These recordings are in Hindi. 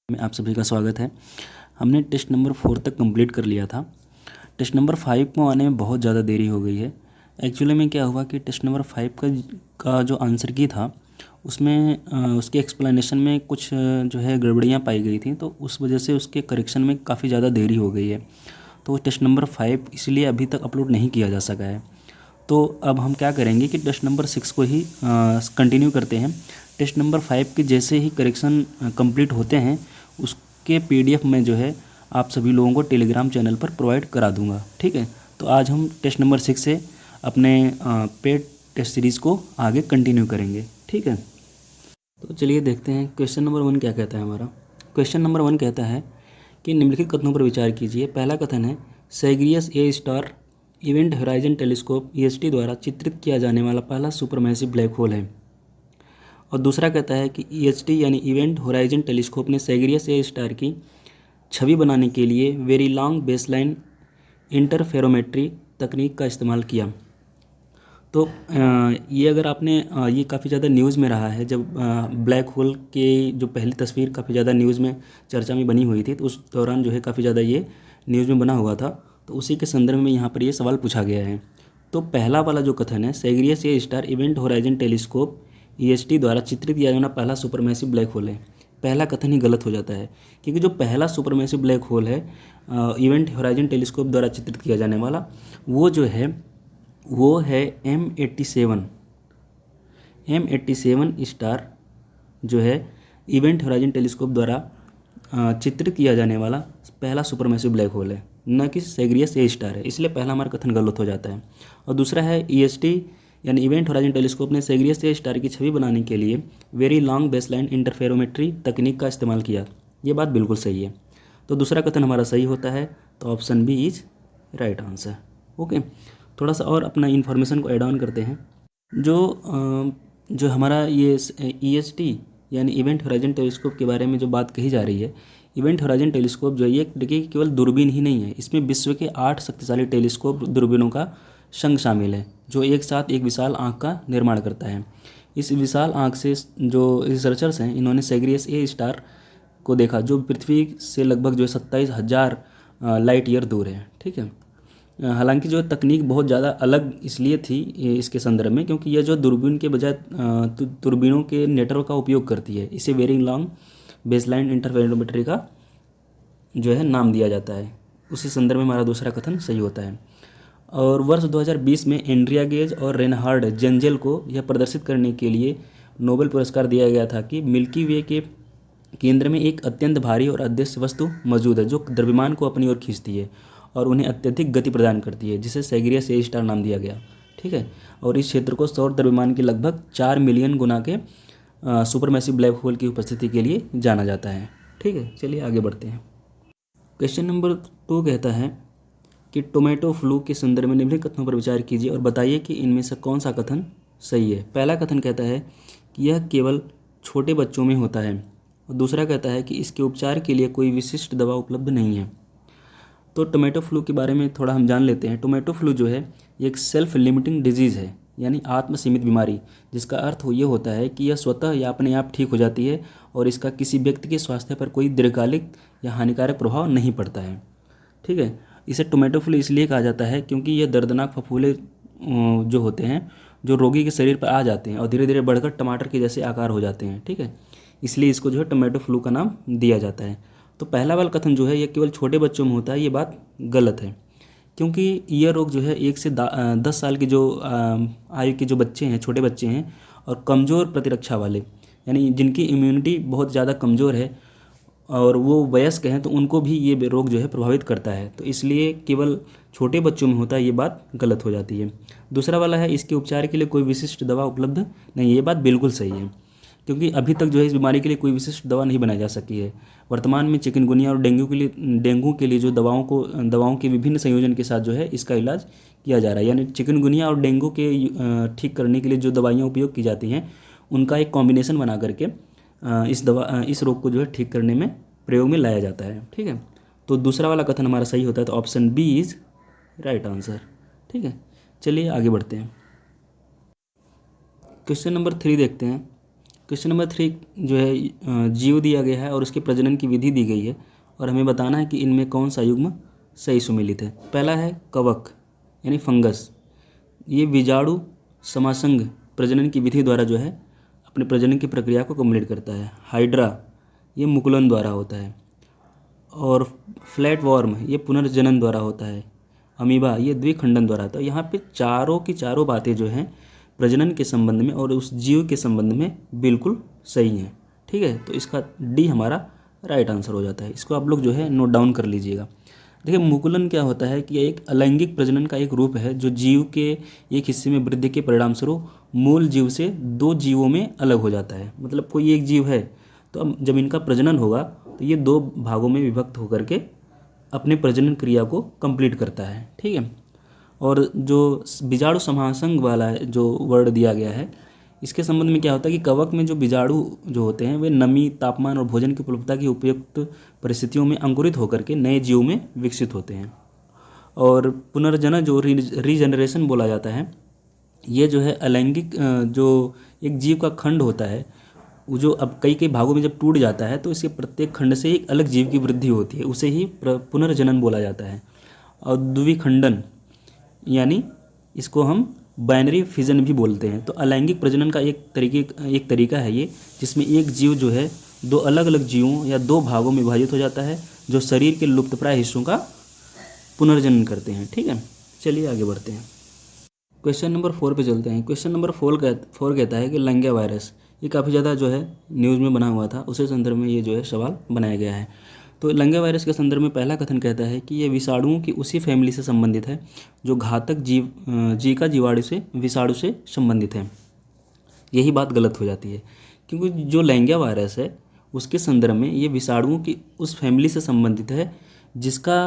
में आप सभी का स्वागत है। हमने टेस्ट नंबर 4 तक कंप्लीट कर लिया था। टेस्ट नंबर 5 को आने में बहुत ज़्यादा देरी हो गई है। एक्चुअली में क्या हुआ कि टेस्ट नंबर 5 का जो आंसर की था उसमें उसके एक्सप्लेनेशन में कुछ जो है गड़बड़ियाँ पाई गई थी, तो उस वजह से उसके करेक्शन में काफ़ी ज़्यादा देरी हो गई है। तो टेस्ट नंबर 5 इसलिए अभी तक अपलोड नहीं किया जा सका है। तो अब हम क्या करेंगे कि टेस्ट नंबर 6 को ही कंटिन्यू करते हैं। टेस्ट नंबर 5 के जैसे ही करेक्शन कंप्लीट होते हैं उसके पीडीएफ में जो है आप सभी लोगों को टेलीग्राम चैनल पर प्रोवाइड करा दूंगा। ठीक है, तो आज हम टेस्ट नंबर 6 से अपने पेड टेस्ट सीरीज़ को आगे कंटिन्यू करेंगे। ठीक है, तो चलिए देखते हैं क्वेश्चन नंबर 1 क्या कहता है हमारा। क्वेश्चन नंबर 1 कहता है कि निम्नलिखित कथनों पर विचार कीजिए। पहला कथन है Sagittarius A star event horizon telescope EST द्वारा चित्रित किया जाने वाला पहला सुपरमैसिव ब्लैक होल है। और दूसरा कहता है कि ईएसटी यानी इवेंट होराइजन टेलीस्कोप ने सैग्रियस ए स्टार की छवि बनाने के लिए वेरी लॉन्ग बेसलाइन इंटरफेरोमेट्री तकनीक का इस्तेमाल किया। तो ये अगर आपने ये काफ़ी ज़्यादा न्यूज़ में रहा है। जब ब्लैक होल के जो पहली तस्वीर काफ़ी ज़्यादा न्यूज़ में चर्चा में बनी हुई थी, तो उस दौरान जो है काफ़ी ज़्यादा ये न्यूज़ में बना हुआ था। तो उसी के संदर्भ में यहाँ पर ये सवाल पूछा गया है। तो पहला वाला जो कथन है Sagittarius A star event horizon telescope EST द्वारा चित्रित किया जाना पहला सुपरमैसिव ब्लैक होल है, पहला कथन ही गलत हो जाता है। क्योंकि जो पहला सुपरमैसिव ब्लैक होल है इवेंट होराइजन टेलीस्कोप द्वारा चित्रित किया जाने वाला वो है M87 स्टार जो है इवेंट होराइजन टेलीस्कोप द्वारा चित्रित किया जाने वाला पहला सुपरमैसिव ब्लैक होल है, न कि सैग्रियस ए स्टार है। इसलिए पहला हमारा कथन गलत हो जाता है। और दूसरा है ईएसटी यानी इवेंट होराइजन टेलीस्कोप ने सैग्रियस ए स्टार की छवि बनाने के लिए वेरी लॉन्ग बेसलाइन इंटरफेरोमेट्री तकनीक का इस्तेमाल किया। ये बात बिल्कुल सही है। तो दूसरा कथन हमारा सही होता है, तो option B is right answer. Okay, थोड़ा सा और अपना इन्फॉर्मेशन को ऐड ऑन करते हैं। जो हमारा ये ईएसटी यानी इवेंट होराइजन टेलीस्कोप के बारे में जो बात कही जा रही है, इवेंट होराइजन टेलीस्कोप जो है ये देखिए केवल दूरबीन ही नहीं है, इसमें विश्व के 8 शक्तिशाली टेलीस्कोप दूरबीनों का संघ शामिल है जो एक साथ एक विशाल आँख का निर्माण करता है। इस विशाल आँख से जो रिसर्चर्स हैं इन्होंने सैग्रियस ए स्टार को देखा जो पृथ्वी से लगभग जो है 27,000 लाइट ईयर दूर है। ठीक है, हालांकि जो तकनीक बहुत ज़्यादा अलग इसलिए थी इसके संदर्भ में क्योंकि यह जो दूरबीन के बजाय दूरबीनों के नेटवर्क का उपयोग करती है। इसे वेरी लॉन्ग बेसलाइन इंटरफेरोमेट्री का जो है नाम दिया जाता है। उसी संदर्भ में हमारा दूसरा कथन सही होता है। और वर्ष 2020 में एंड्रिया गेज और रेनहार्ड जेंजेल को यह प्रदर्शित करने के लिए नोबेल पुरस्कार दिया गया था कि मिल्की वे के केंद्र में एक अत्यंत भारी और अदृश्य वस्तु मौजूद है जो द्रव्यमान को अपनी ओर खींचती है और उन्हें अत्यधिक गति प्रदान करती है, जिसे सैग्रियस ए स्टार नाम दिया गया। ठीक है, और इस क्षेत्र को सौर द्रव्यमान के लगभग 4 मिलियन गुना के सुपरमैसिव ब्लैक होल की उपस्थिति के लिए जाना जाता है। ठीक है, चलिए आगे बढ़ते हैं। क्वेश्चन नंबर 2 कहता है कि टोमेटो फ्लू के संदर्भ में निम्नलिखित कथनों पर विचार कीजिए और बताइए कि इनमें से कौन सा कथन सही है। पहला कथन कहता है कि यह केवल छोटे बच्चों में होता है और दूसरा कहता है कि इसके उपचार के लिए कोई विशिष्ट दवा उपलब्ध नहीं है। तो टोमेटो फ्लू के बारे में थोड़ा हम जान लेते हैं। टोमेटो फ्लू जो है ये एक सेल्फ लिमिटिंग डिजीज़ है यानी आत्मसीमित बीमारी, जिसका अर्थ ये होता है कि यह स्वतः या अपने आप ठीक हो जाती है और इसका किसी व्यक्ति के स्वास्थ्य पर कोई दीर्घकालिक या हानिकारक प्रभाव नहीं पड़ता है। ठीक है, इसे टोमेटो फ्लू इसलिए कहा जाता है क्योंकि यह दर्दनाक फफूले जो होते हैं जो रोगी के शरीर पर आ जाते हैं और धीरे धीरे बढ़कर टमाटर के जैसे आकार हो जाते हैं। ठीक है, इसलिए इसको जो है टोमेटो फ्लू का नाम दिया जाता है। तो पहला वाला कथन जो है ये केवल छोटे बच्चों में होता है, ये बात गलत है क्योंकि यह रोग जो है 1 से 10 साल के जो आयु के जो बच्चे हैं, छोटे बच्चे हैं और कमज़ोर प्रतिरक्षा वाले यानी जिनकी इम्यूनिटी बहुत ज़्यादा कमज़ोर है और वो वयस्क हैं, तो उनको भी ये रोग जो है प्रभावित करता है। तो इसलिए केवल छोटे बच्चों में होता है, ये बात गलत हो जाती है। दूसरा वाला है इसके उपचार के लिए कोई विशिष्ट दवा उपलब्ध नहीं, ये बात बिल्कुल सही है क्योंकि अभी तक जो है इस बीमारी के लिए कोई विशिष्ट दवा नहीं बनाई जा सकी है। वर्तमान में चिकनगुनिया और डेंगू के लिए जो दवाओं के विभिन्न संयोजन के साथ जो है इसका इलाज किया जा रहा है। यानी चिकनगुनिया और डेंगू के ठीक करने के लिए जो दवाइयाँ उपयोग की जाती हैं उनका एक कॉम्बिनेशन बना करके इस रोग को जो है ठीक करने में प्रयोग में लाया जाता है। ठीक है, तो दूसरा वाला कथन हमारा सही होता है, तो option B is right answer. ठीक है, चलिए आगे बढ़ते हैं। क्वेश्चन नंबर 3 देखते हैं। क्वेश्चन नंबर 3 जो है जीव दिया गया है और उसके प्रजनन की विधि दी गई है और हमें बताना है कि इनमें कौन सा युग्म सही सुमेलित है। पहला है कवक यानी फंगस, ये बीजाणु समासंग प्रजनन की विधि द्वारा जो है अपने प्रजनन की प्रक्रिया को कंप्लीट करता है। हाइड्रा ये मुकुलन द्वारा होता है और फ्लैट वॉर्म ये पुनर्जनन द्वारा होता है। अमीबा ये द्विखंडन द्वारा होता है। यहाँ पे चारों की चारों बातें जो हैं प्रजनन के संबंध में और उस जीव के संबंध में बिल्कुल सही हैं। ठीक है, तो इसका डी हमारा राइट आंसर हो जाता है। इसको आप लोग जो है नोट डाउन कर लीजिएगा। देखिए मुकुलन क्या होता है कि एक अलैंगिक प्रजनन का एक रूप है जो जीव के एक हिस्से में वृद्धि के परिणामस्वरूप मूल जीव से दो जीवों में अलग हो जाता है। मतलब कोई एक जीव है तो अब जब इनका प्रजनन होगा तो ये दो भागों में विभक्त होकर के अपने प्रजनन क्रिया को कंप्लीट करता है। ठीक है, और जो बीजाणु समासंग वाला जो वर्ड दिया गया है इसके संबंध में क्या होता है कि कवक में जो बीजाणु जो होते हैं वे नमी, तापमान और भोजन की उपलब्धता की उपयुक्त परिस्थितियों में अंकुरित होकर के नए जीव में विकसित होते हैं। और पुनर्जनन जो रीजनरेशन बोला जाता है ये जो है अलैंगिक जो एक जीव का खंड होता है वो जो अब कई कई भागों में जब टूट जाता है तो इसके प्रत्येक खंड से एक अलग जीव की वृद्धि होती है, उसे ही पुनर्जनन बोला जाता है। और द्विखंडन यानी इसको हम बाइनरी फिजन भी बोलते हैं। तो अलैंगिक प्रजनन का एक तरीका है ये जिसमें एक जीव जो है दो अलग अलग जीवों या दो भागों में विभाजित हो जाता है जो शरीर के लुप्तप्राय हिस्सों का पुनर्जनन करते हैं। ठीक है, चलिए आगे बढ़ते हैं। क्वेश्चन नंबर 4 पे चलते हैं। क्वेश्चन नंबर 4 कहता है कि लंगिया वायरस, ये काफ़ी ज़्यादा जो है न्यूज़ में बना हुआ था, उसी संदर्भ में ये जो है सवाल बनाया गया है। तो लंगिया वायरस के संदर्भ में पहला कथन कहता है कि ये विषाणुओं की उसी फैमिली से संबंधित है जो घातक जीका जीवाणु से विषाणु से संबंधित है। यही बात गलत हो जाती है क्योंकि जो लंगिया वायरस है उसके संदर्भ में ये विषाणुओं की उस फैमिली से संबंधित है जिसका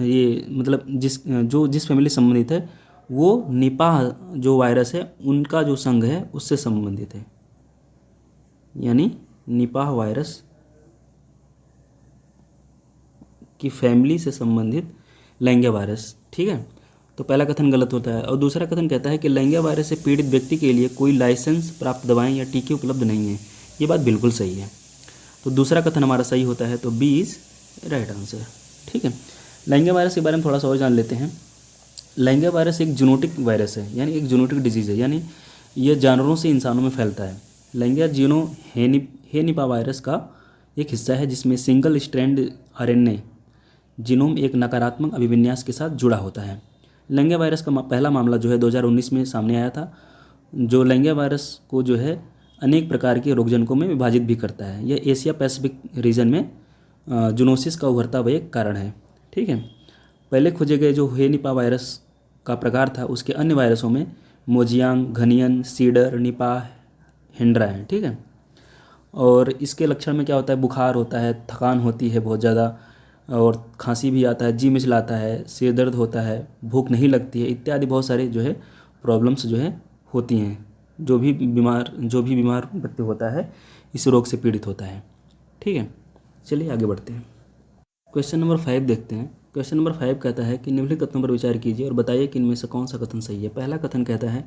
ये मतलब जिस फैमिली से संबंधित है वो निपाह जो वायरस है उनका जो संघ है उससे संबंधित है, यानी निपाह वायरस की फैमिली से संबंधित लंगिया वायरस। ठीक है, तो पहला कथन गलत होता है। और दूसरा कथन कहता है कि लंगिया वायरस से पीड़ित व्यक्ति के लिए कोई लाइसेंस प्राप्त दवाएं या टीके उपलब्ध नहीं है। ये बात बिल्कुल सही है, तो दूसरा कथन हमारा सही होता है, तो बी इज राइट आंसर। ठीक है, लंगिया वायरस के बारे में थोड़ा सा और जान लेते हैं। लंगिया वायरस एक जूनोटिक वायरस है, यानी एक जूनोटिक डिजीज़ है, यानी यह जानवरों से इंसानों में फैलता है। लंगिया जीनो हेनिपा वायरस का एक हिस्सा है जिसमें सिंगल स्ट्रैंड आरएनए जीनोम एक नकारात्मक अभिविन्यास के साथ जुड़ा होता है। लंगिया वायरस का पहला मामला जो है 2019 में सामने आया था, जो लंगिया वायरस को जो है अनेक प्रकार के रोगजनकों में विभाजित भी करता है। यह एशिया पैसिफिक रीजन में जूनोसिस का उभरता हुआ एक कारण है। ठीक है, पहले खोजे गए जो हेनिपा वायरस का प्रकार था उसके अन्य वायरसों में मोजियांग, घनियन, सीडर, निपाह, हेंड्रा है। ठीक है, और इसके लक्षण में क्या होता है, बुखार होता है, थकान होती है बहुत ज़्यादा, और खांसी भी आता है, जी मिचलाता है, सिर दर्द होता है, भूख नहीं लगती है, इत्यादि बहुत सारे जो है प्रॉब्लम्स जो है होती हैं। जो भी बीमार व्यक्ति होता है इस रोग से पीड़ित होता है। ठीक है, चलिए आगे बढ़ते हैं। क्वेश्चन नंबर 5 देखते हैं। क्वेश्चन नंबर 5 कहता है कि निम्नलिखित कथनों पर विचार कीजिए और बताइए कि इनमें से कौन सा कथन सही है। पहला कथन कहता है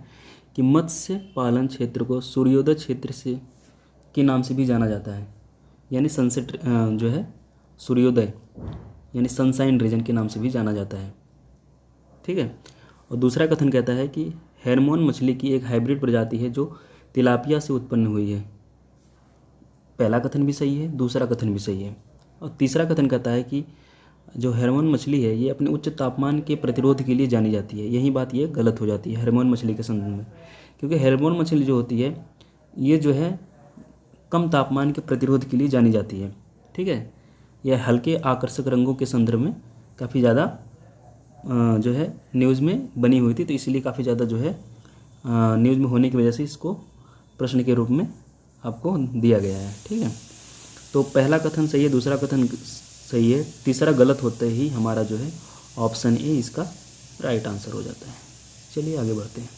कि मत्स्य पालन क्षेत्र को सूर्योदय क्षेत्र से के नाम से भी जाना जाता है, यानी सनसेट जो है सूर्योदय यानी सनशाइन रीजन के नाम से भी जाना जाता है। ठीक है, और दूसरा कथन कहता है कि हेरमोन मछली की एक हाइब्रिड प्रजाति है जो तिलापिया से उत्पन्न हुई है। पहला कथन भी सही है, दूसरा कथन भी सही है। और तीसरा कथन कहता है कि जो हेरमोन मछली है ये अपने उच्च तापमान के प्रतिरोध के लिए जानी जाती है। यही बात ये गलत हो जाती है हेरमोन मछली के संदर्भ में, क्योंकि हेरमोन मछली जो होती है ये जो है कम तापमान के प्रतिरोध के लिए जानी जाती है। ठीक है, यह हल्के आकर्षक रंगों के संदर्भ में काफ़ी ज़्यादा जो है न्यूज़ में बनी हुई थी, तो इसलिए काफ़ी ज़्यादा जो है न्यूज़ में होने की वजह से इसको प्रश्न के रूप में आपको दिया गया है। ठीक है, तो पहला कथन सही है, दूसरा कथन सही है, तीसरा गलत होते ही हमारा जो है ऑप्शन ए इसका राइट आंसर हो जाता है। चलिए आगे बढ़ते हैं।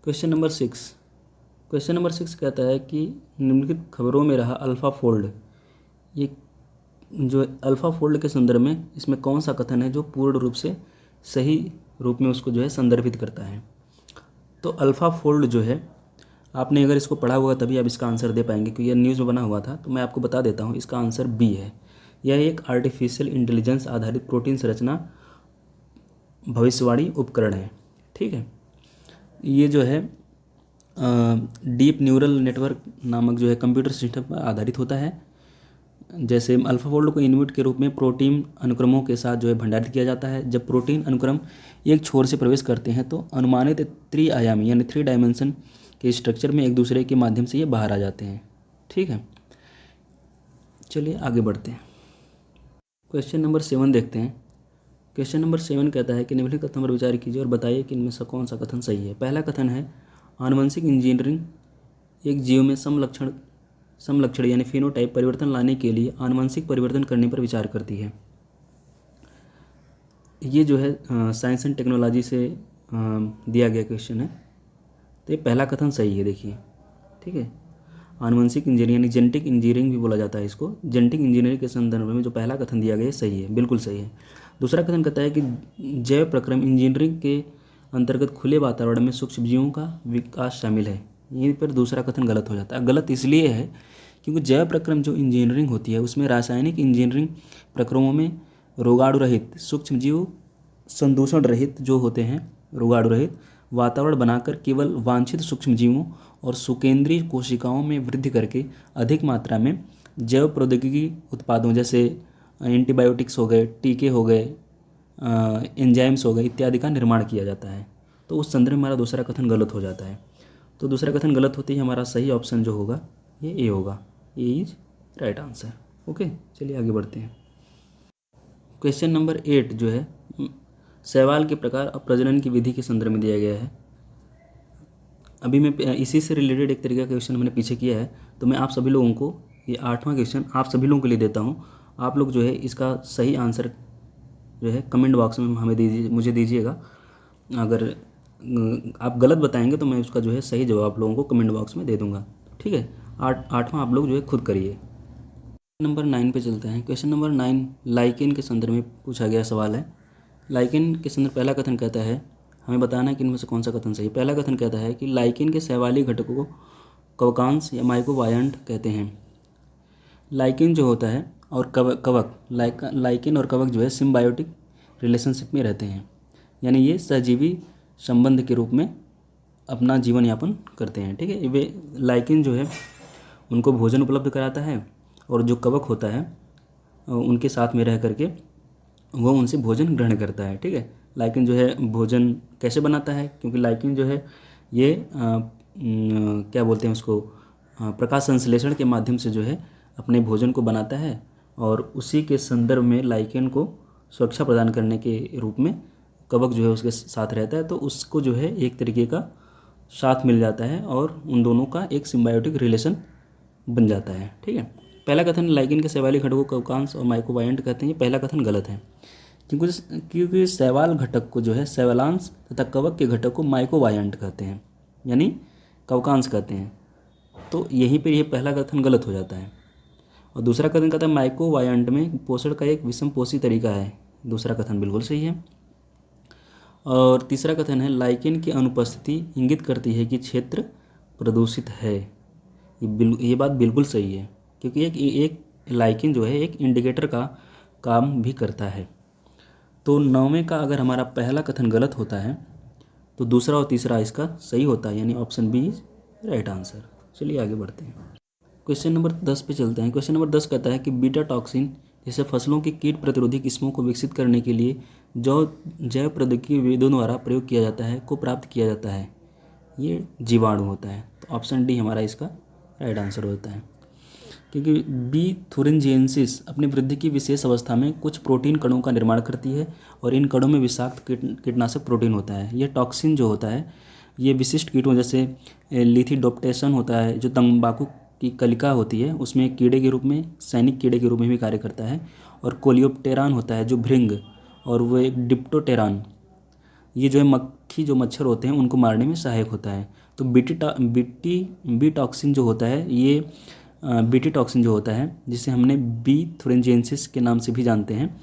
Question number 6। क्वेश्चन नंबर 6 कहता है कि निम्नलिखित खबरों में रहा अल्फ़ा फोल्ड, ये जो अल्फ़ा फोल्ड के संदर्भ में इसमें कौन सा कथन है जो पूर्ण रूप से सही रूप में उसको जो है संदर्भित करता है। तो अल्फ़ा फोल्ड जो है आपने अगर इसको पढ़ा हुआ तभी आप इसका आंसर दे पाएंगे, क्योंकि यह न्यूज़ में बना हुआ था। तो मैं आपको बता देता हूँ, इसका आंसर बी है। यह एक आर्टिफिशियल इंटेलिजेंस आधारित प्रोटीन संरचना भविष्यवाणी उपकरण है। ठीक है, ये जो है डीप न्यूरल नेटवर्क नामक जो है कंप्यूटर सिस्टम पर आधारित होता है। जैसे अल्फाफोल्ड को इनपुट के रूप में प्रोटीन अनुक्रमों के साथ जो है भंडारित किया जाता है। जब प्रोटीन अनुक्रम एक छोर से प्रवेश करते हैं तो अनुमानित त्रिआयामी यानी 3 डायमेंशन के स्ट्रक्चर में एक दूसरे के माध्यम से ये बाहर आ जाते हैं। ठीक है, चलिए आगे बढ़ते हैं। क्वेश्चन नंबर 7 देखते हैं। क्वेश्चन नंबर 7 कहता है कि निम्नलिखित कथन पर विचार कीजिए और बताइए कि इनमें से कौन सा कथन सही है। पहला कथन है, आनुवंशिक इंजीनियरिंग एक जीव में समलक्षण यानी फिनोटाइप परिवर्तन लाने के लिए आनुवंशिक परिवर्तन करने पर विचार करती है। ये जो है साइंस एंड टेक्नोलॉजी से दिया गया क्वेश्चन है। तो ये पहला कथन सही है, देखिए। ठीक है, आनुवंशिक इंजीनियरिंग यानी जेनेटिक इंजीनियरिंग भी बोला जाता है इसको। जेनेटिक इंजीनियरिंग के संदर्भ में जो पहला कथन दिया गया है सही है, बिल्कुल सही है। दूसरा कथन कहता है कि जैव प्रक्रम इंजीनियरिंग के अंतर्गत खुले वातावरण में सूक्ष्म जीवों का विकास शामिल है। यहीं पर दूसरा कथन गलत हो जाता है। गलत इसलिए है क्योंकि जैव प्रक्रम जो इंजीनियरिंग होती है उसमें रासायनिक इंजीनियरिंग प्रक्रमों में रोगाणु रहित सूक्ष्म जीव संदूषण रहित जो होते हैं, रोगाणु रहित वातावरण बनाकर केवल वांछित सूक्ष्म जीवों और सुकेंद्रीय कोशिकाओं में वृद्धि करके अधिक मात्रा में जैव प्रौद्योगिकी उत्पादों जैसे एंटीबायोटिक्स हो गए, टीके हो गए, एंजाइम्स हो गए इत्यादि का निर्माण किया जाता है। तो उस संदर्भ में हमारा दूसरा कथन गलत हो जाता है। तो दूसरा कथन गलत होते ही हमारा सही ऑप्शन जो होगा ये ए होगा। ए इज राइट आंसर। ओके, चलिए आगे बढ़ते हैं। क्वेश्चन नंबर 8 जो है शैवाल के प्रकार और प्रजनन की विधि के संदर्भ में दिया गया है। अभी मैं इसी से रिलेटेड एक तरीके का क्वेश्चन मैंने पीछे किया है, तो मैं आप सभी लोगों को ये 8वां क्वेश्चन आप सभी लोगों के लिए देता हूँ। आप लोग जो है इसका सही आंसर जो है कमेंट बॉक्स में हमें मुझे दीजिएगा। अगर आप गलत बताएंगे तो मैं उसका जो है सही जवाब आप लोगों को कमेंट बॉक्स में दे दूंगा। ठीक है, 8वां आप लोग जो है खुद करिए। नंबर 9 पे चलते हैं। क्वेश्चन नंबर 9 लाइकेन के संदर्भ में पूछा गया सवाल है। लाइकेन के संदर्भ पहला कथन कहता है, हमें बताना है कि इनमें से कौन सा कथन सही है। पहला कथन कहता है कि लाइकेन के शैवाली घटकों को कवकांश या माइक्रोबायंट कहते हैं। लाइकेन जो होता है और कवक लाइकेन और कवक जो है सिम्बायोटिक रिलेशनशिप में रहते हैं, यानी ये सहजीवी संबंध के रूप में अपना जीवन यापन करते हैं। ठीक है, वे लाइकेन जो है उनको भोजन उपलब्ध कराता है और जो कवक होता है उनके साथ में रह करके वो उनसे भोजन ग्रहण करता है। ठीक है, लाइकेन जो है भोजन कैसे बनाता है, क्योंकि लाइकेन जो है ये क्या बोलते हैं उसको, प्रकाश संश्लेषण के माध्यम से जो है अपने भोजन को बनाता है और उसी के संदर्भ में लाइकेन को सुरक्षा प्रदान करने के रूप में कवक जो है उसके साथ रहता है। तो उसको जो है एक तरीके का साथ मिल जाता है और उन दोनों का एक सिम्बायोटिक रिलेशन बन जाता है। ठीक है, पहला कथन लाइकेन के शैवाली घटकों को कवकांश और माइक्रोबायंट कहते हैं, ये पहला कथन गलत है। क्योंकि शैवाल घटक को जो है शैवालांश तथा कवक के घटक को माइक्रोबायंट कहते हैं, यानी कवकांश कहते हैं। तो यहीं पर यह पहला कथन गलत हो जाता है। और दूसरा कथन कहता है माइक्रोबायंट में पोषण का एक विषम पोषी तरीका है, दूसरा कथन बिल्कुल सही है। और तीसरा कथन है लाइकेन की अनुपस्थिति इंगित करती है कि क्षेत्र प्रदूषित है। ये बात बिल्कुल सही है, क्योंकि एक लाइकेन जो है एक इंडिकेटर का काम भी करता है। तो 9वें का अगर हमारा पहला कथन गलत होता है तो दूसरा और तीसरा इसका सही होता है, यानी option B is right answer. चलिए आगे बढ़ते हैं। क्वेश्चन नंबर 10 पे चलते हैं। क्वेश्चन नंबर 10 कहता है कि बीटा टॉक्सिन जैसे फसलों की कीट प्रतिरोधी किस्मों को विकसित करने के लिए जो जैव प्रौद्योगिकी विधियों द्वारा प्रयोग किया जाता है को प्राप्त किया जाता है, ये जीवाणु होता है। तो ऑप्शन डी हमारा इसका राइट आंसर होता है, क्योंकि बी थुरिंजिएंसिस अपनी वृद्धि की विशेष अवस्था में कुछ प्रोटीन कणों का निर्माण करती है और इन कणों में विषाक्त कीटनाशक प्रोटीन होता है। यह टॉक्सिन जो होता है ये विशिष्ट कीटों जैसे लिथिडोप्टेसन होता है जो तंबाकू की कलिका होती है उसमें कीड़े के रूप में, सैनिक कीड़े के रूप में भी कार्य करता है। और कोलियोप्टेरान होता है जो भृंग, और वो एक डिप्टोटेरान, ये जो है मक्खी जो मच्छर होते हैं उनको मारने में सहायक होता है। तो बी टॉक्सिन जो होता है ये बीटी टॉक्सिन जो होता है जिसे हमने बी थुरिंजिएंसिस के नाम से भी जानते हैं,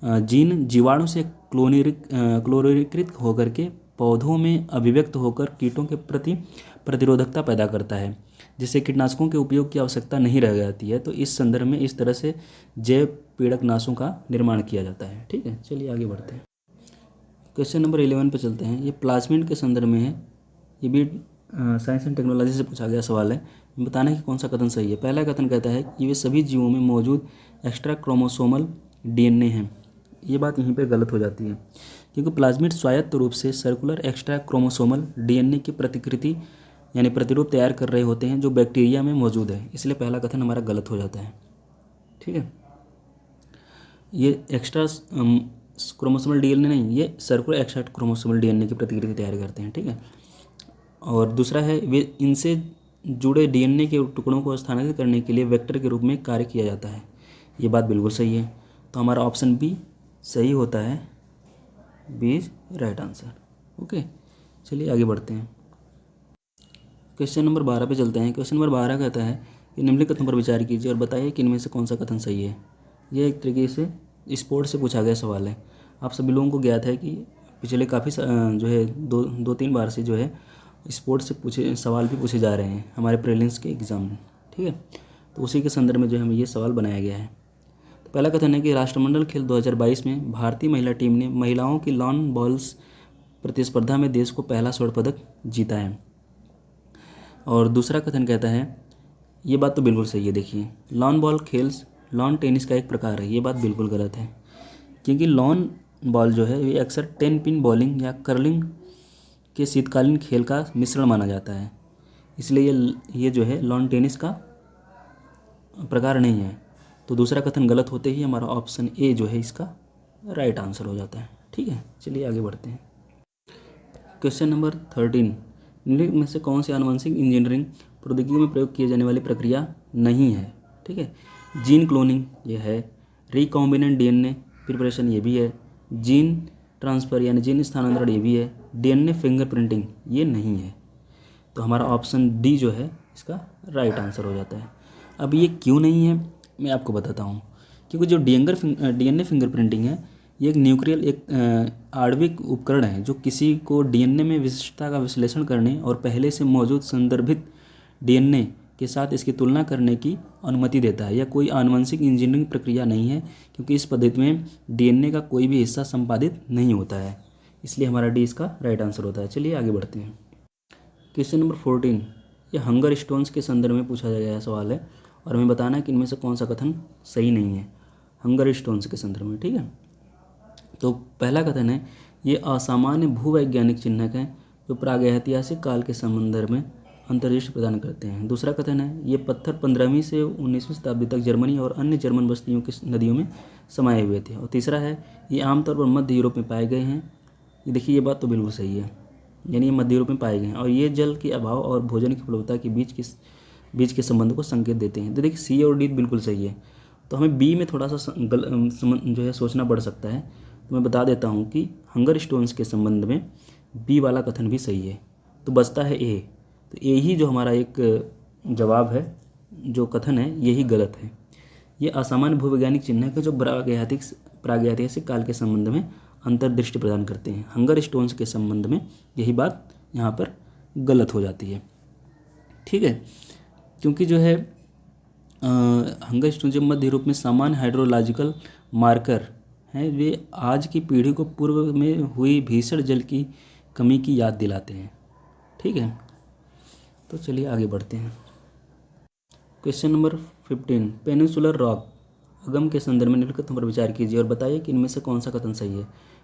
जीन जीवाणु से क्लोरीकृत होकर के पौधों में अभिव्यक्त होकर कीटों के प्रति प्रतिरोधकता पैदा करता है, जिससे कीटनाशकों के उपयोग की आवश्यकता नहीं रह जाती है। तो इस संदर्भ में इस तरह से जैव पीड़कनाशों का निर्माण किया जाता है। ठीक है, चलिए आगे बढ़ते हैं। क्वेश्चन नंबर 11 पे चलते हैं। ये प्लाज्मिड के संदर्भ में है। ये भी साइंस एंड टेक्नोलॉजी से पूछा गया सवाल है। बताना है कि कौन सा कथन सही है। पहला कथन कहता है कि वे सभी जीवों में मौजूद एक्स्ट्रा क्रोमोसोमल डीएनए हैं। ये बात यहीं पे गलत हो जाती है, क्योंकि प्लाज्मिड स्वायत्त रूप से सर्कुलर एक्स्ट्रा क्रोमोसोमल डीएनए की प्रतिकृति यानी प्रतिरूप तैयार कर रहे होते हैं, जो बैक्टीरिया में मौजूद है। इसलिए पहला कथन हमारा गलत हो जाता है। ठीक है, ये एक्स्ट्रा क्रोमोसोमल डीएनए नहीं, ये सर्कुलर एक्स्ट्रा क्रोमोसोमल डीएनए की प्रतिकृति तैयार करते हैं। ठीक है, और दूसरा है वे इनसे जुड़े डीएनए के टुकड़ों को स्थानांतरित करने के लिए वेक्टर के रूप में कार्य किया जाता है। ये बात बिल्कुल सही है, तो हमारा ऑप्शन बी सही होता है। B is right answer. Okay, चलिए आगे बढ़ते हैं। क्वेश्चन नंबर 12 पे चलते हैं। क्वेश्चन नंबर 12 कहता है कि निम्नलिखित कथनों पर विचार कीजिए और बताइए कि इनमें से कौन सा कथन सही है। यह एक तरीके से स्पोर्ट्स से पूछा गया सवाल है। आप सभी लोगों को ज्ञात है कि पिछले काफ़ी जो है दो तीन बार से जो है स्पोर्ट्स से पूछे सवाल भी पूछे जा रहे हैं हमारे प्रीलिम्स के एग्ज़ाम में। ठीक है, तो उसी के संदर्भ में जो हमें ये सवाल बनाया गया है। तो पहला कथन है कि राष्ट्रमंडल खेल 2022 में भारतीय महिला टीम ने महिलाओं की लॉन बॉल्स प्रतिस्पर्धा में देश को पहला स्वर्ण पदक जीता है। और दूसरा कथन कहता है, ये बात तो बिल्कुल सही है। देखिए, लॉन बॉल खेल लॉन टेनिस का एक प्रकार है। ये बात बिल्कुल गलत है, क्योंकि लॉन बॉल जो है ये अक्सर 10 पिन बॉलिंग या कर्लिंग के शीतकालीन खेल का मिश्रण माना जाता है। इसलिए ये जो है लॉन टेनिस का प्रकार नहीं है। तो दूसरा कथन गलत होते ही हमारा ऑप्शन ए जो है इसका राइट आंसर हो जाता है। ठीक है, चलिए आगे बढ़ते हैं। क्वेश्चन नंबर 13, निम्नलिखित में से कौन सी आनुवंशिक इंजीनियरिंग प्रौद्योगिकी में प्रयोग किए जाने वाली प्रक्रिया नहीं है। ठीक है, जीन क्लोनिंग ये है, रिकॉम्बिनेंट डीएनए प्रिपरेशन ये भी है, जीन ट्रांसफ़र यानी जीन स्थानांतरण ये भी है, डीएनए फिंगरप्रिंटिंग ये नहीं है। तो हमारा ऑप्शन डी जो है इसका राइट आंसर हो जाता है। अब ये क्यों नहीं है मैं आपको बताता हूँ। क्योंकि जो डीएनए फिंगरप्रिंटिंग है ये एक न्यूक्लियर एक आणविक उपकरण है जो किसी को डीएनए में विशिष्टता का विश्लेषण करने और पहले से मौजूद संदर्भित डीएनए के साथ इसकी तुलना करने की अनुमति देता है। यह कोई आनुवंशिक इंजीनियरिंग प्रक्रिया नहीं है, क्योंकि इस पद्धति में डीएनए का कोई भी हिस्सा संपादित नहीं होता है। इसलिए हमारा डी इसका राइट आंसर होता है। चलिए आगे बढ़ते हैं। क्वेश्चन नंबर 14, ये हंगर स्टोन्स के संदर्भ में पूछा गया सवाल है और हमें बताना है कि इनमें से कौन सा कथन सही नहीं है हंगर स्टोन्स के संदर्भ में। ठीक है, तो पहला कथन है ये असामान्य भूवैज्ञानिक चिन्हक हैं जो प्रागैतिहासिक काल के संदर्भ में अंतर्दृष्टि प्रदान करते हैं। दूसरा कथन है ये पत्थर 15वीं से 19वीं शताब्दी तक जर्मनी और अन्य जर्मन बस्तियों की नदियों में समाये हुए थे। और तीसरा है ये आमतौर पर मध्य यूरोप में पाए गए हैं। ये देखिए, ये बात तो बिल्कुल सही है, यानी ये मध्य यूरोप में पाए गए हैं और ये जल के अभाव और भोजन की उपलब्धता के बीच के संबंध को संकेत देते हैं। तो देखिए सी और डी बिल्कुल सही है, तो हमें बी में थोड़ा सा जो है सोचना पड़ सकता है। तो मैं बता देता हूँ कि हंगर स्टोन्स के संबंध में बी वाला कथन भी सही है, तो बचता है ए। तो ए ही जो हमारा एक जवाब है, जो कथन है यही गलत है। ये असामान्य भूवैज्ञानिक चिन्ह है जो प्रागैतिहासिक काल के संबंध में अंतर्दृष्टि प्रदान करते हैं। हंगर स्टोन्स के संबंध में यही बात यहाँ पर गलत हो जाती है। ठीक है, क्योंकि जो है हंगर स्टोन जो मध्य यूरोप में सामान्य हाइड्रोलॉजिकल मार्कर हैं, वे आज की पीढ़ी को पूर्व में हुई भीषण जल की कमी की याद दिलाते हैं। ठीक है, तो चलिए आगे बढ़ते हैं। क्वेश्चन नंबर 15, पेनिनसुलर रॉक अगम के संदर्भ में निम्नलिखित पर विचार कीजिए और बताइए कि इनमें से कौन सा कथन सही है।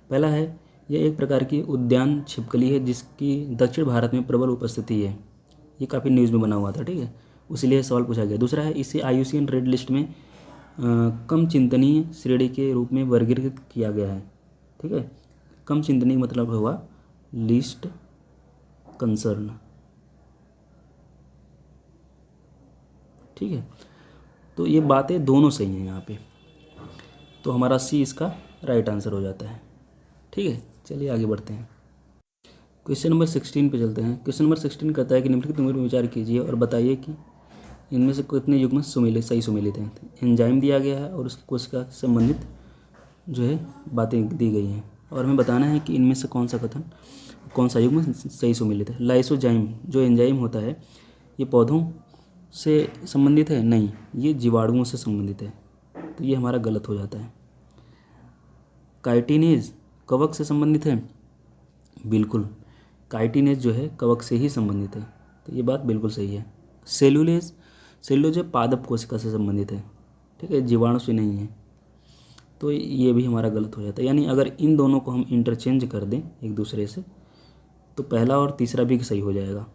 पहला है यह एक प्रकार की उद्यान छिपकली है जिसकी दक्षिण भारत में प्रबल उपस्थिति है। ये काफ़ी न्यूज़ में बना हुआ था। ठीक है, उसीलिए सवाल पूछा गया। दूसरा है इसे IUCN रेड लिस्ट में कम चिंतनीय श्रेणी के रूप में वर्गीकृत किया गया है। ठीक है, कम चिंतनीय मतलब हुआ लीस्ट कंसर्न। ठीक है, तो ये बातें दोनों सही हैं यहाँ पे, तो हमारा सी इसका राइट आंसर हो जाता है। ठीक है, चलिए आगे बढ़ते हैं। क्वेश्चन नंबर 16 पे चलते हैं। क्वेश्चन नंबर 16 कहता है कि निम्नलिखित में विचार कीजिए और बताइए कि इनमें से कितने युग्म सही सुमेलित हैं। एंजाइम दिया गया है और उसकी कोशिका से संबंधित जो है बातें दी गई हैं। और हमें बताना है कि इनमें से कौन सा युग्म सही सुमेलित है। लाइसोजाइम जो एंजाइम होता है ये पौधों से संबंधित है? नहीं, ये जीवाणुओं से संबंधित है, तो ये हमारा गलत हो जाता है। काइटिनेज कवक से संबंधित है? बिल्कुल, काइटिनेज जो है कवक से ही संबंधित है, तो ये बात बिल्कुल सही है। सेल्यूलोज पादप कोशिका से संबंधित है, ठीक है, जीवाणु से नहीं है, तो ये भी हमारा गलत हो जाता है। यानी अगर इन दोनों को हम इंटरचेंज कर दें एक दूसरे से तो पहला और तीसरा भी सही हो जाएगा,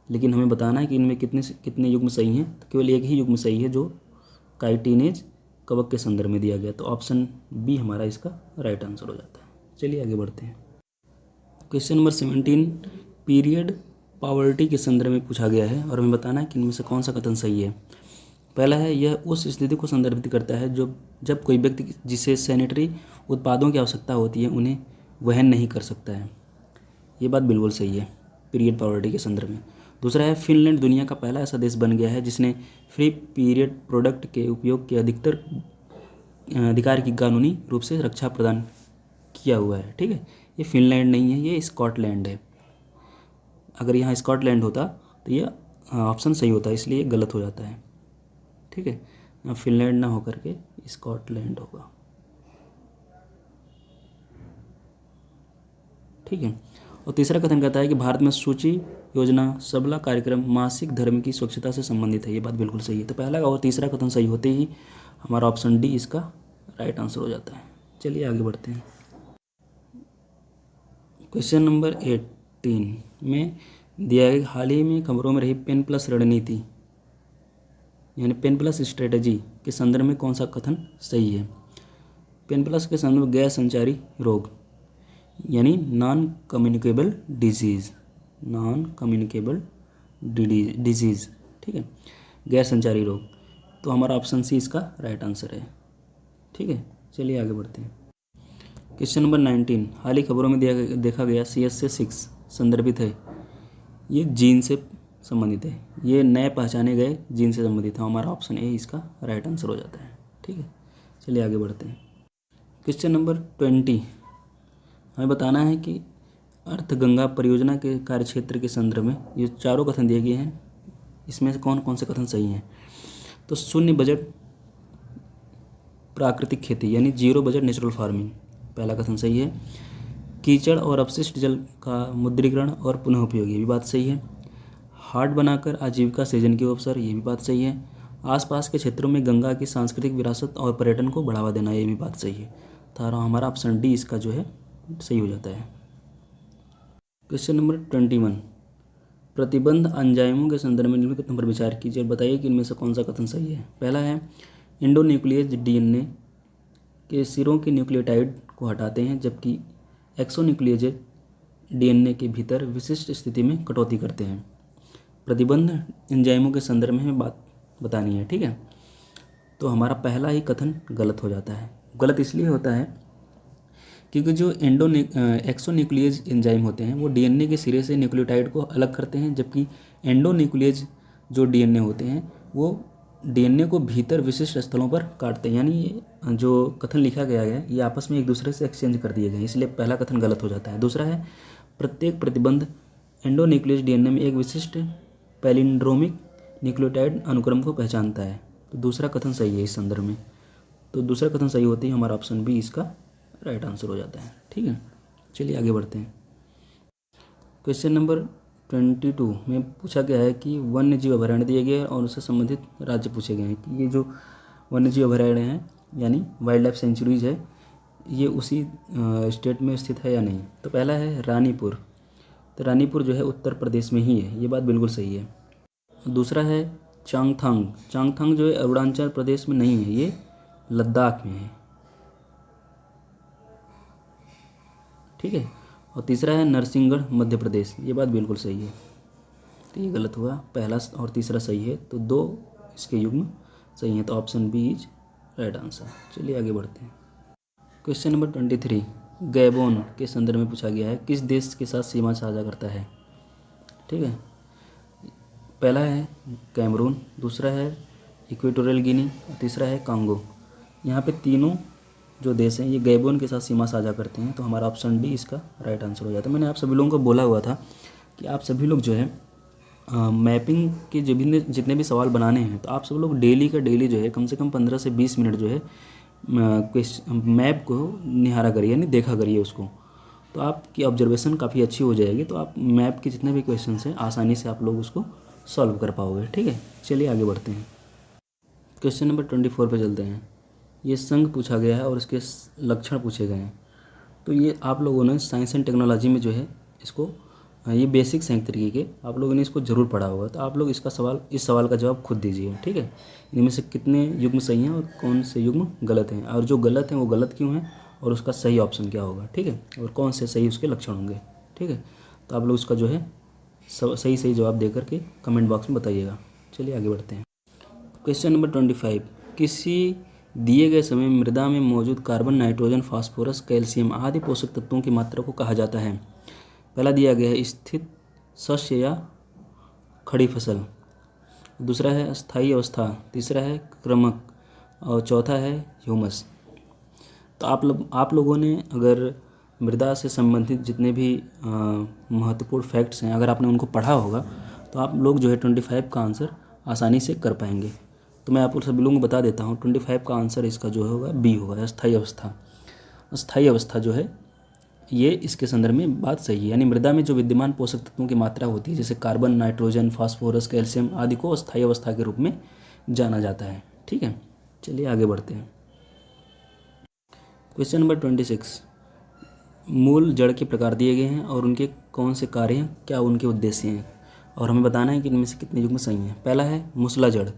लेकिन हमें बताना है कि इनमें कितने युग्म सही हैं। तो केवल एक ही युग्म सही है जो काइटिनेज कवक के संदर्भ में दिया गया, तो ऑप्शन बी हमारा इसका राइट आंसर हो जाता है। चलिए आगे बढ़ते हैं। क्वेश्चन नंबर 17 पीरियड पॉवर्टी के संदर्भ में पूछा गया है और हमें बताना है कि इनमें से कौन सा कथन सही है। पहला है, यह उस स्थिति को संदर्भित करता है जब कोई व्यक्ति जिसे सैनिटरी उत्पादों की आवश्यकता होती है उन्हें वहन नहीं कर सकता है। ये बात बिल्कुल सही है पीरियड पॉवर्टी के संदर्भ में। दूसरा है, फिनलैंड दुनिया का पहला ऐसा देश बन गया है जिसने फ्री पीरियड प्रोडक्ट के उपयोग के अधिकार की कानूनी रूप से रक्षा प्रदान किया हुआ है। ठीक है, ये फिनलैंड नहीं है, ये स्कॉटलैंड है। अगर यहाँ स्कॉटलैंड होता तो ये ऑप्शन सही होता, इसलिए गलत हो जाता है। ठीक है, फिनलैंड ना होकर के स्कॉटलैंड होगा। ठीक है, और तीसरा कथन कहता है कि भारत में सूची योजना सबला कार्यक्रम मासिक धर्म की स्वच्छता से संबंधित है। ये बात बिल्कुल सही है। तो पहला और तीसरा कथन सही होते ही हमारा ऑप्शन डी इसका राइट आंसर हो जाता है। चलिए आगे बढ़ते हैं। क्वेश्चन नंबर 18 में दिया गया, हाल ही में खबरों में रही पेन प्लस रणनीति यानी पेन प्लस स्ट्रेटजी के संदर्भ में कौन सा कथन सही है। पेन प्लस के संदर्भ में गैर संचारी रोग यानी नॉन कम्युनिकेबल डिजीज़, ठीक है, गैर संचारी रोग, तो हमारा ऑप्शन सी इसका राइट आंसर है। ठीक है, चलिए आगे बढ़ते हैं। क्वेश्चन नंबर 19 हाल ही खबरों में देखा गया CSA6 संदर्भित है। ये जीन से संबंधित है, ये नए पहचाने गए जीन से संबंधित है। हमारा ऑप्शन ए इसका राइट आंसर हो जाता है। ठीक है, चलिए आगे बढ़ते हैं। क्वेश्चन नंबर 20 हमें बताना है कि अर्थगंगा परियोजना के कार्यक्षेत्र के संदर्भ में ये चारों कथन दिए गए हैं, इसमें से कौन कौन से कथन सही हैं। तो शून्य बजट प्राकृतिक खेती यानी जीरो बजट नेचुरल फार्मिंग, पहला कथन सही है। कीचड़ और अपशिष्ट जल का मुद्रीकरण और पुनः उपयोग, ये भी बात सही है। हाट बनाकर आजीविका सृजन के अवसर, ये भी बात सही है। आसपास के क्षेत्रों में गंगा की सांस्कृतिक विरासत और पर्यटन को बढ़ावा देना, ये भी बात सही है। तो हमारा ऑप्शन डी इसका जो है सही हो जाता है। क्वेश्चन नंबर 21 प्रतिबंध एंजाइमों के संदर्भ में निम्नलिखित कथनों पर विचार कीजिए और बताइए कि इनमें से कौन सा कथन सही है। पहला है, एंडोन्यूक्लियस DNA के सिरों के न्यूक्लियोटाइड को हटाते हैं जबकि एक्सोन्यूक्लियस DNA के भीतर विशिष्ट स्थिति में कटौती करते हैं। प्रतिबंध एंजाइमों के संदर्भ में हमें बात बतानी है। ठीक है, तो हमारा पहला ही कथन गलत हो जाता है। गलत इसलिए होता है क्योंकि जो एक्सोन्यूक्लियस एंजाइम होते हैं वो DNA के सिरे से न्यूक्लियोटाइड को अलग करते हैं, जबकि एंडोन्यूक्लियस जो DNA होते हैं वो DNA को भीतर विशिष्ट स्थलों पर काटते हैं। यानी ये जो कथन लिखा गया है ये आपस में एक दूसरे से एक्सचेंज कर दिए गए हैं, इसलिए पहला कथन गलत हो जाता है। दूसरा है, प्रत्येक प्रतिबंध एंडोन्यूक्लियस DNA में एक विशिष्ट पैलिंड्रोमिक न्यूक्लियोटाइड अनुक्रम को पहचानता है, तो दूसरा कथन सही है इस संदर्भ में। तो दूसरा कथन सही होते ही हमारा ऑप्शन बी इसका राइट आंसर हो जाता है। ठीक है, चलिए आगे बढ़ते हैं। क्वेश्चन नंबर 22 में पूछा गया है कि वन्य जीव अभयारण्य दिए गए और उससे संबंधित राज्य पूछे गए हैं कि ये जो वन्य जीव अभयारण्य हैं यानी वाइल्ड लाइफ सेंचुरीज है ये उसी स्टेट में स्थित है या नहीं। तो पहला है रानीपुर, तो रानीपुर जो है उत्तर प्रदेश में ही है, ये बात बिल्कुल सही है। दूसरा है चांगथांग जो है अरुणाचल प्रदेश में नहीं है, ये लद्दाख में है। ठीक है, और तीसरा है नरसिंहगढ़ मध्य प्रदेश, ये बात बिल्कुल सही है। तो ये गलत हुआ, पहला और तीसरा सही है, तो दो इसके युग्म सही हैं, तो option B is right answer. चलिए आगे बढ़ते हैं। क्वेश्चन नंबर 23 गैबोन के संदर्भ में पूछा गया है, किस देश के साथ सीमा साझा करता है। ठीक है, पहला है कैमरून, दूसरा है इक्वेटोरियल गिनी, तीसरा है कांगो। यहाँ पे तीनों जो देश हैं ये गैबोन के साथ सीमा साझा करते हैं। तो हमारा ऑप्शन डी इसका राइट आंसर हो जाता है। मैंने आप सभी लोगों को बोला हुआ था कि आप सभी लोग जो है मैपिंग के जितने भी सवाल बनाने हैं तो आप सब लोग डेली का डेली जो है कम से कम 15 से 20 मिनट जो है मैप को निहारा करिए, यानी देखा करिए उसको। तो आपकी ऑब्जर्वेशन काफ़ी अच्छी हो जाएगी, तो आप मैप के जितने भी क्वेश्चन हैं आसानी से आप लोग उसको सॉल्व कर पाओगे। ठीक है, चलिए आगे बढ़ते हैं। क्वेश्चन नंबर 24 पे चलते हैं। ये संघ पूछा गया है और इसके लक्षण पूछे गए हैं। तो ये आप लोगों ने साइंस एंड टेक्नोलॉजी में जो है इसको ये बेसिक्स हैं एक तरीके के, आप लोगों ने इसको ज़रूर पढ़ा होगा। तो आप लोग इस सवाल का जवाब खुद दीजिए। ठीक है, इनमें से कितने युग्म सही हैं और कौन से युग्म गलत हैं, और जो गलत हैं वो गलत क्यों हैं और उसका सही ऑप्शन क्या होगा। ठीक है, और कौन से सही उसके लक्षण होंगे। ठीक है, तो आप लोग उसका जो है सही जवाब दे करके कमेंट बॉक्स में बताइएगा। चलिए आगे बढ़ते हैं। क्वेश्चन नंबर 25, किसी दिए गए समय मृदा में मौजूद कार्बन, नाइट्रोजन, फास्फोरस, कैल्शियम आदि पोषक तत्वों की मात्रा को कहा जाता है। पहला दिया गया है स्थित शस्य या खड़ी फसल, दूसरा है स्थायी अवस्था, तीसरा है क्रमक और चौथा है ह्यूमस। तो आप लोगों ने अगर मृदा से संबंधित जितने भी महत्वपूर्ण फैक्ट्स हैं अगर आपने उनको पढ़ा होगा तो आप लोग जो है 25 का आंसर आसानी से कर पाएंगे। तो मैं आप सभी लोगों को बता देता हूँ 25 का आंसर इसका जो होगा बी होगा, स्थायी अवस्था। स्थायी अवस्था जो है ये इसके संदर्भ में बात सही है, यानी मृदा में जो विद्यमान पोषक तत्वों की मात्रा होती है जैसे कार्बन, नाइट्रोजन, फास्फोरस, कैल्शियम आदि को स्थायी अवस्था के रूप में जाना जाता है। ठीक है, चलिए आगे बढ़ते हैं। क्वेश्चन नंबर 26, मूल जड़ के प्रकार दिए गए हैं और उनके कौन से कार्य हैं, क्या उनके उद्देश्य हैं, और हमें बताना है कि इनमें से कितने युग्म सही हैं। पहला है मूसला जड़,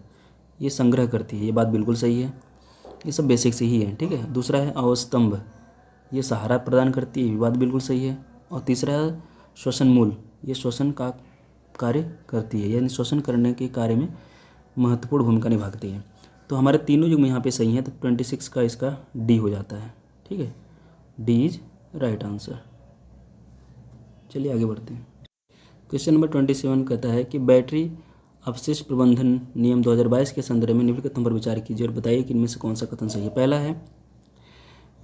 ये संग्रह करती है, ये बात बिल्कुल सही है, ये सब बेसिक से ही है। ठीक है, दूसरा है अवस्तंभ, ये सहारा प्रदान करती है, ये बात बिल्कुल सही है। और तीसरा है श्वसन मूल, ये श्वसन का कार्य करती है, यानी श्वसन करने के कार्य में महत्वपूर्ण भूमिका निभाती है। तो हमारे तीनों युग्म यहाँ पे सही हैं, तो 26 का इसका डी हो जाता है। ठीक है, डी इज राइट आंसर। चलिए आगे बढ़ते हैं। क्वेश्चन नंबर 27 कहता है कि बैटरी अपशिष्ट प्रबंधन नियम 2022 के संदर्भ में निम्नलिखित कथनों पर विचार कीजिए और बताइए कि इनमें से कौन सा कथन सही है। पहला है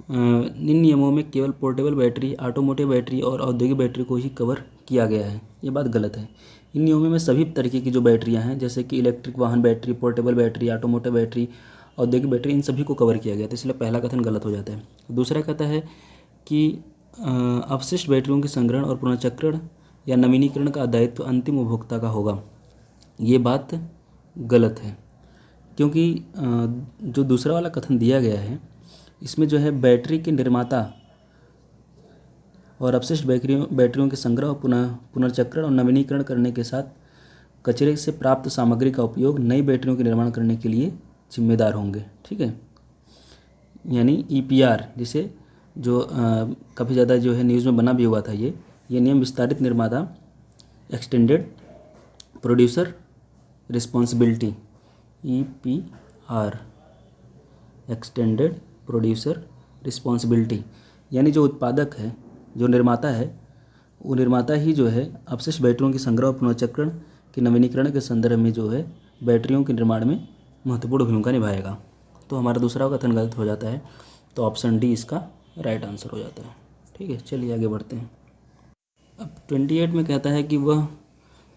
इन नियमों में केवल पोर्टेबल बैटरी, ऑटोमोटिव बैटरी और औद्योगिक बैटरी को ही कवर किया गया है, ये बात गलत है। इन नियमों में सभी तरीके की जो बैटरियां हैं जैसे कि इलेक्ट्रिक वाहन battery, portable battery, automotive battery, औद्योगिक बैटरी, इन सभी को कवर किया गया, तो इसलिए पहला कथन गलत हो जाता है। दूसरा कहता है कि अपशिष्ट बैटरियों के संग्रहण और पुनर्चक्रण या नवीनीकरण का दायित्व अंतिम उपभोक्ता का होगा, ये बात गलत है, क्योंकि जो दूसरा वाला कथन दिया गया है इसमें जो है बैटरी के निर्माता और अपशिष्ट बैटरियों के संग्रह और पुनर्चक्रण और नवीनीकरण करने के साथ कचरे से प्राप्त सामग्री का उपयोग नई बैटरियों के निर्माण करने के लिए जिम्मेदार होंगे। ठीक है, यानी EPR जिसे जो काफ़ी ज़्यादा जो है न्यूज़ में बना भी हुआ था, ये नियम विस्तारित निर्माता extended producer responsibility EPR extended producer responsibility, यानी जो उत्पादक है, जो निर्माता है, वो निर्माता ही जो है अपशिष्ट बैटरियों के संग्रह और पुनर्चक्रण के नवीनीकरण के संदर्भ में जो है बैटरियों के निर्माण में महत्वपूर्ण भूमिका निभाएगा। तो हमारा दूसरा कथन गलत हो जाता है, तो ऑप्शन डी इसका राइट आंसर हो जाता है। ठीक है, चलिए आगे बढ़ते हैं। अब 28 में कहता है कि वह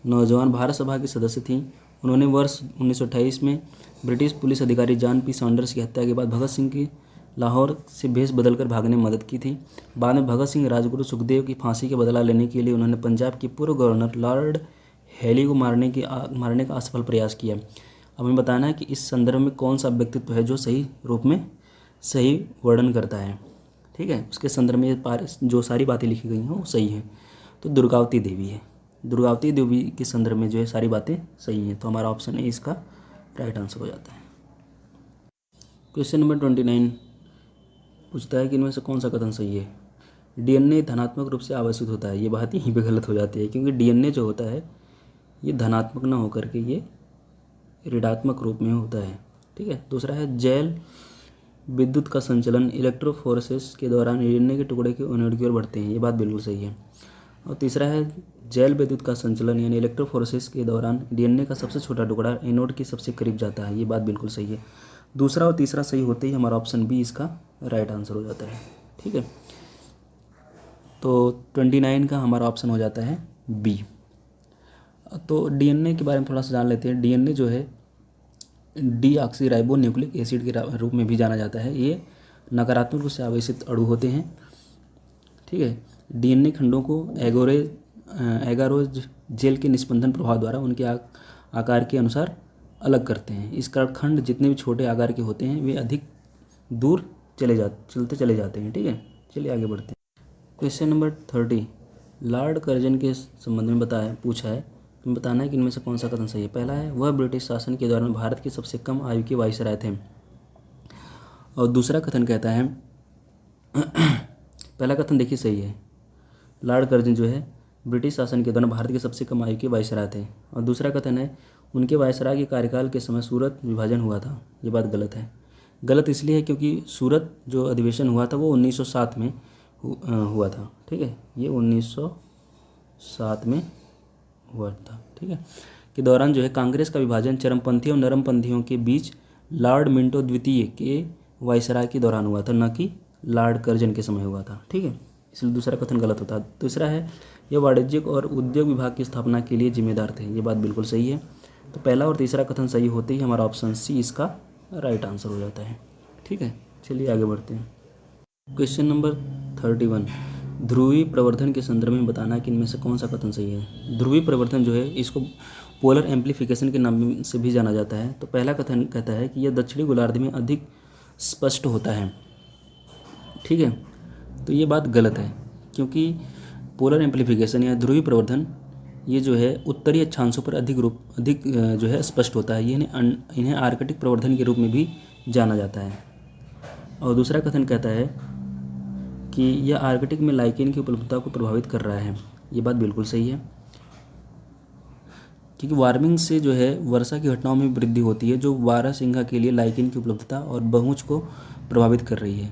नौजवान भारत सभा की सदस्य थी, उन्होंने वर्ष 1928 में ब्रिटिश पुलिस अधिकारी जॉन पी सॉन्डर्स की हत्या के बाद भगत सिंह की लाहौर से भेष बदलकर भागने में मदद की थी। बाद में भगत सिंह राजगुरु सुखदेव की फांसी का बदला लेने के लिए उन्होंने पंजाब के पूर्व गवर्नर लॉर्ड हैली को मारने का असफल प्रयास किया। अब हमें बताना है कि इस संदर्भ में कौन सा व्यक्तित्व है जो सही रूप में सही वर्णन करता है। ठीक है, उसके संदर्भ में जो सारी बातें लिखी गई हैं वो सही हैं। तो दुर्गावती देवी है, दुर्गावती देवी के संदर्भ में जो है सारी बातें सही हैं, तो हमारा ऑप्शन ए इसका राइट आंसर हो जाता है। क्वेश्चन नंबर 29 पूछता है कि इनमें से कौन सा कथन सही है। DNA धनात्मक रूप से आवेशित होता है, ये बात यहीं पे गलत हो जाती है, क्योंकि DNA जो होता है ये धनात्मक ना होकर के ये ऋणात्मक रूप में होता है। ठीक है, दूसरा है जैल विद्युत का संचलन इलेक्ट्रोफोरेसिस के दौरान DNA के टुकड़े के एनोड की ओर बढ़ते हैं, ये बात बिल्कुल सही है। और तीसरा है जैल विद्युत का संचलन यानी इलेक्ट्रोफोरेसिस के दौरान DNA का सबसे छोटा टुकड़ा एनोड के सबसे करीब जाता है, ये बात बिल्कुल सही है। दूसरा और तीसरा सही होते ही हमारा ऑप्शन बी इसका राइट आंसर हो जाता है। ठीक है, तो 29 का हमारा ऑप्शन हो जाता है बी। तो डीएनए के बारे में थोड़ा सा जान लेते हैं। डीएनए जो है डीऑक्सी राइबो न्यूक्लिक एसिड के रूप में भी जाना जाता है। ये नकारात्मक रूप से आवेशित अणु होते हैं। ठीक है, डीएनए खंडों को एगारोज जेल के निस्पंदन प्रभाव द्वारा उनके आकार के अनुसार अलग करते हैं। इस कारण खंड जितने भी छोटे आकार के होते हैं वे अधिक दूर चलते चले जाते हैं। ठीक है, चलिए आगे बढ़ते हैं। क्वेश्चन नंबर 30 लॉर्ड कर्जन के संबंध में पूछा है। तुम्हें बताना है कि इनमें से कौन सा कथन सही है। पहला है वह ब्रिटिश शासन के दौरान भारत के सबसे कम आयु के वायसराय थे। और दूसरा कथन कहता है पहला कथन देखिए सही है, लॉर्ड कर्जन जो है ब्रिटिश शासन के दौरान भारत के सबसे कम आयु के वायसराय थे। और दूसरा कथन है उनके वायसराय के कार्यकाल के समय सूरत विभाजन हुआ था। ये बात गलत है। गलत इसलिए है क्योंकि सूरत जो अधिवेशन हुआ था वो 1907 में हुआ था। ठीक है, ये 1907 में हुआ था। ठीक है, के दौरान जो है कांग्रेस का विभाजन चरमपंथियों और नरमपंथियों के बीच लॉर्ड मिंटो द्वितीय के वायसराय के दौरान हुआ था, न कि लॉर्ड कर्जन के समय हुआ था। ठीक है, इसलिए दूसरा कथन गलत होता है। दूसरा है यह वाणिज्यिक और उद्योग विभाग की स्थापना के लिए जिम्मेदार थे। ये बात बिल्कुल सही है। तो पहला और तीसरा कथन सही होते ही हमारा ऑप्शन सी इसका राइट आंसर हो जाता है। ठीक है, चलिए आगे बढ़ते हैं। क्वेश्चन नंबर 31 ध्रुवीय प्रवर्धन के संदर्भ में बताना है कि इनमें से कौन सा कथन सही है। ध्रुवीय प्रवर्धन जो है इसको पोलर एम्प्लीफिकेशन के नाम से भी जाना जाता है। तो पहला कथन कहता है कि यह दक्षिणी गोलार्ध में अधिक स्पष्ट होता है। ठीक है, तो ये बात गलत है क्योंकि पोलर एम्प्लीफिकेशन या ध्रुवीय प्रवर्धन ये जो है उत्तरी अक्षांशों पर अधिक जो है स्पष्ट होता है। ये इन्हें आर्कटिक प्रवर्धन के रूप में भी जाना जाता है। और दूसरा कथन कहता है कि यह आर्कटिक में लाइकेन की उपलब्धता को प्रभावित कर रहा है। ये बात बिल्कुल सही है क्योंकि वार्मिंग से जो है वर्षा की घटनाओं में वृद्धि होती है जो बारहसिंगा के लिए लाइकेन की उपलब्धता और पहुंच को प्रभावित कर रही है।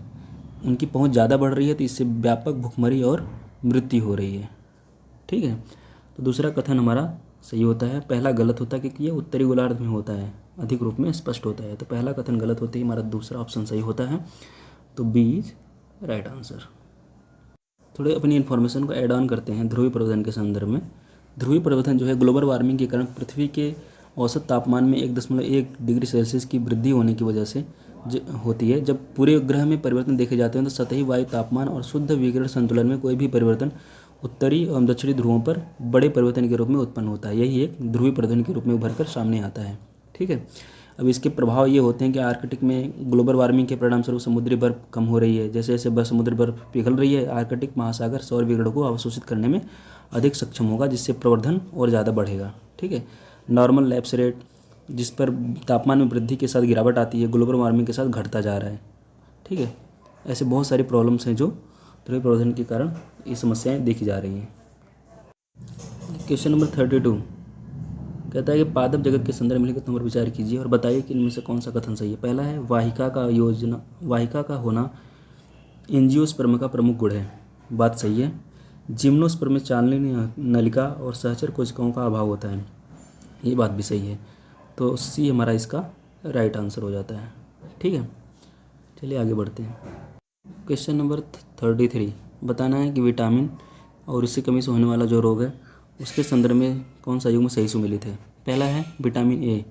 उनकी पहुंच ज़्यादा बढ़ रही है तो इससे व्यापक भुखमरी और मृत्यु हो रही है। ठीक है, तो दूसरा कथन हमारा सही होता है। पहला गलत होता है क्योंकि ये उत्तरी गोलार्ध में होता है, अधिक रूप में स्पष्ट होता है। तो पहला कथन गलत होते ही हमारा दूसरा ऑप्शन सही होता है। तो बी इज राइट आंसर। थोड़े अपनी इन्फॉर्मेशन को ऐड ऑन करते हैं ध्रुवीय प्रवर्धन के संदर्भ में। ध्रुवीय प्रवर्धन जो है ग्लोबल वार्मिंग के कारण पृथ्वी के औसत तापमान में 1.1 डिग्री सेल्सियस की वृद्धि होने की वजह से होती है। जब पूरे ग्रह में परिवर्तन देखे जाते हैं तो सतही वायु तापमान और शुद्ध विकिरण संतुलन में कोई भी परिवर्तन उत्तरी एवं दक्षिणी ध्रुवों पर बड़े परिवर्तन के रूप में उत्पन्न होता है। यही एक ध्रुवीय प्रवर्धन के रूप में उभर कर सामने आता है। ठीक है, अब इसके प्रभाव ये होते हैं कि आर्कटिक में ग्लोबल वार्मिंग के परिणामस्वरूप समुद्री बर्फ कम हो रही है। जैसे जैसे समुद्री बर्फ पिघल रही है आर्कटिक महासागर सौर विकिरण को अवशोषित करने में अधिक सक्षम होगा, जिससे प्रवर्धन और ज़्यादा बढ़ेगा। ठीक है, नॉर्मल लैप्स रेट जिस पर तापमान में वृद्धि के साथ गिरावट आती है ग्लोबल वार्मिंग के साथ घटता जा रहा है। ठीक है, ऐसे बहुत सारी प्रॉब्लम्स हैं जो ध्रुवीय प्रवर्धन के कारण ये समस्याएं देखी जा रही हैं। क्वेश्चन नंबर 32 कहता है कि पादप जगत के संदर्भ में लिखित पर विचार कीजिए और बताइए कि इनमें से कौन सा कथन सही है। पहला है वाहिका का होना एंजियोस्पर्म का प्रमुख गुण है। बात सही है। जिम्नोस्पर्म में चालनी नलिका और सहचर कोशिकाओं का अभाव होता है। ये बात भी सही है। तो सी हमारा इसका राइट आंसर हो जाता है। ठीक है, चलिए आगे बढ़ते हैं। क्वेश्चन नंबर 33 बताना है कि विटामिन और इससे कमी से होने वाला जो रोग है उसके संदर्भ में कौन सा युग्म सही सुमेलित है। पहला है विटामिन ए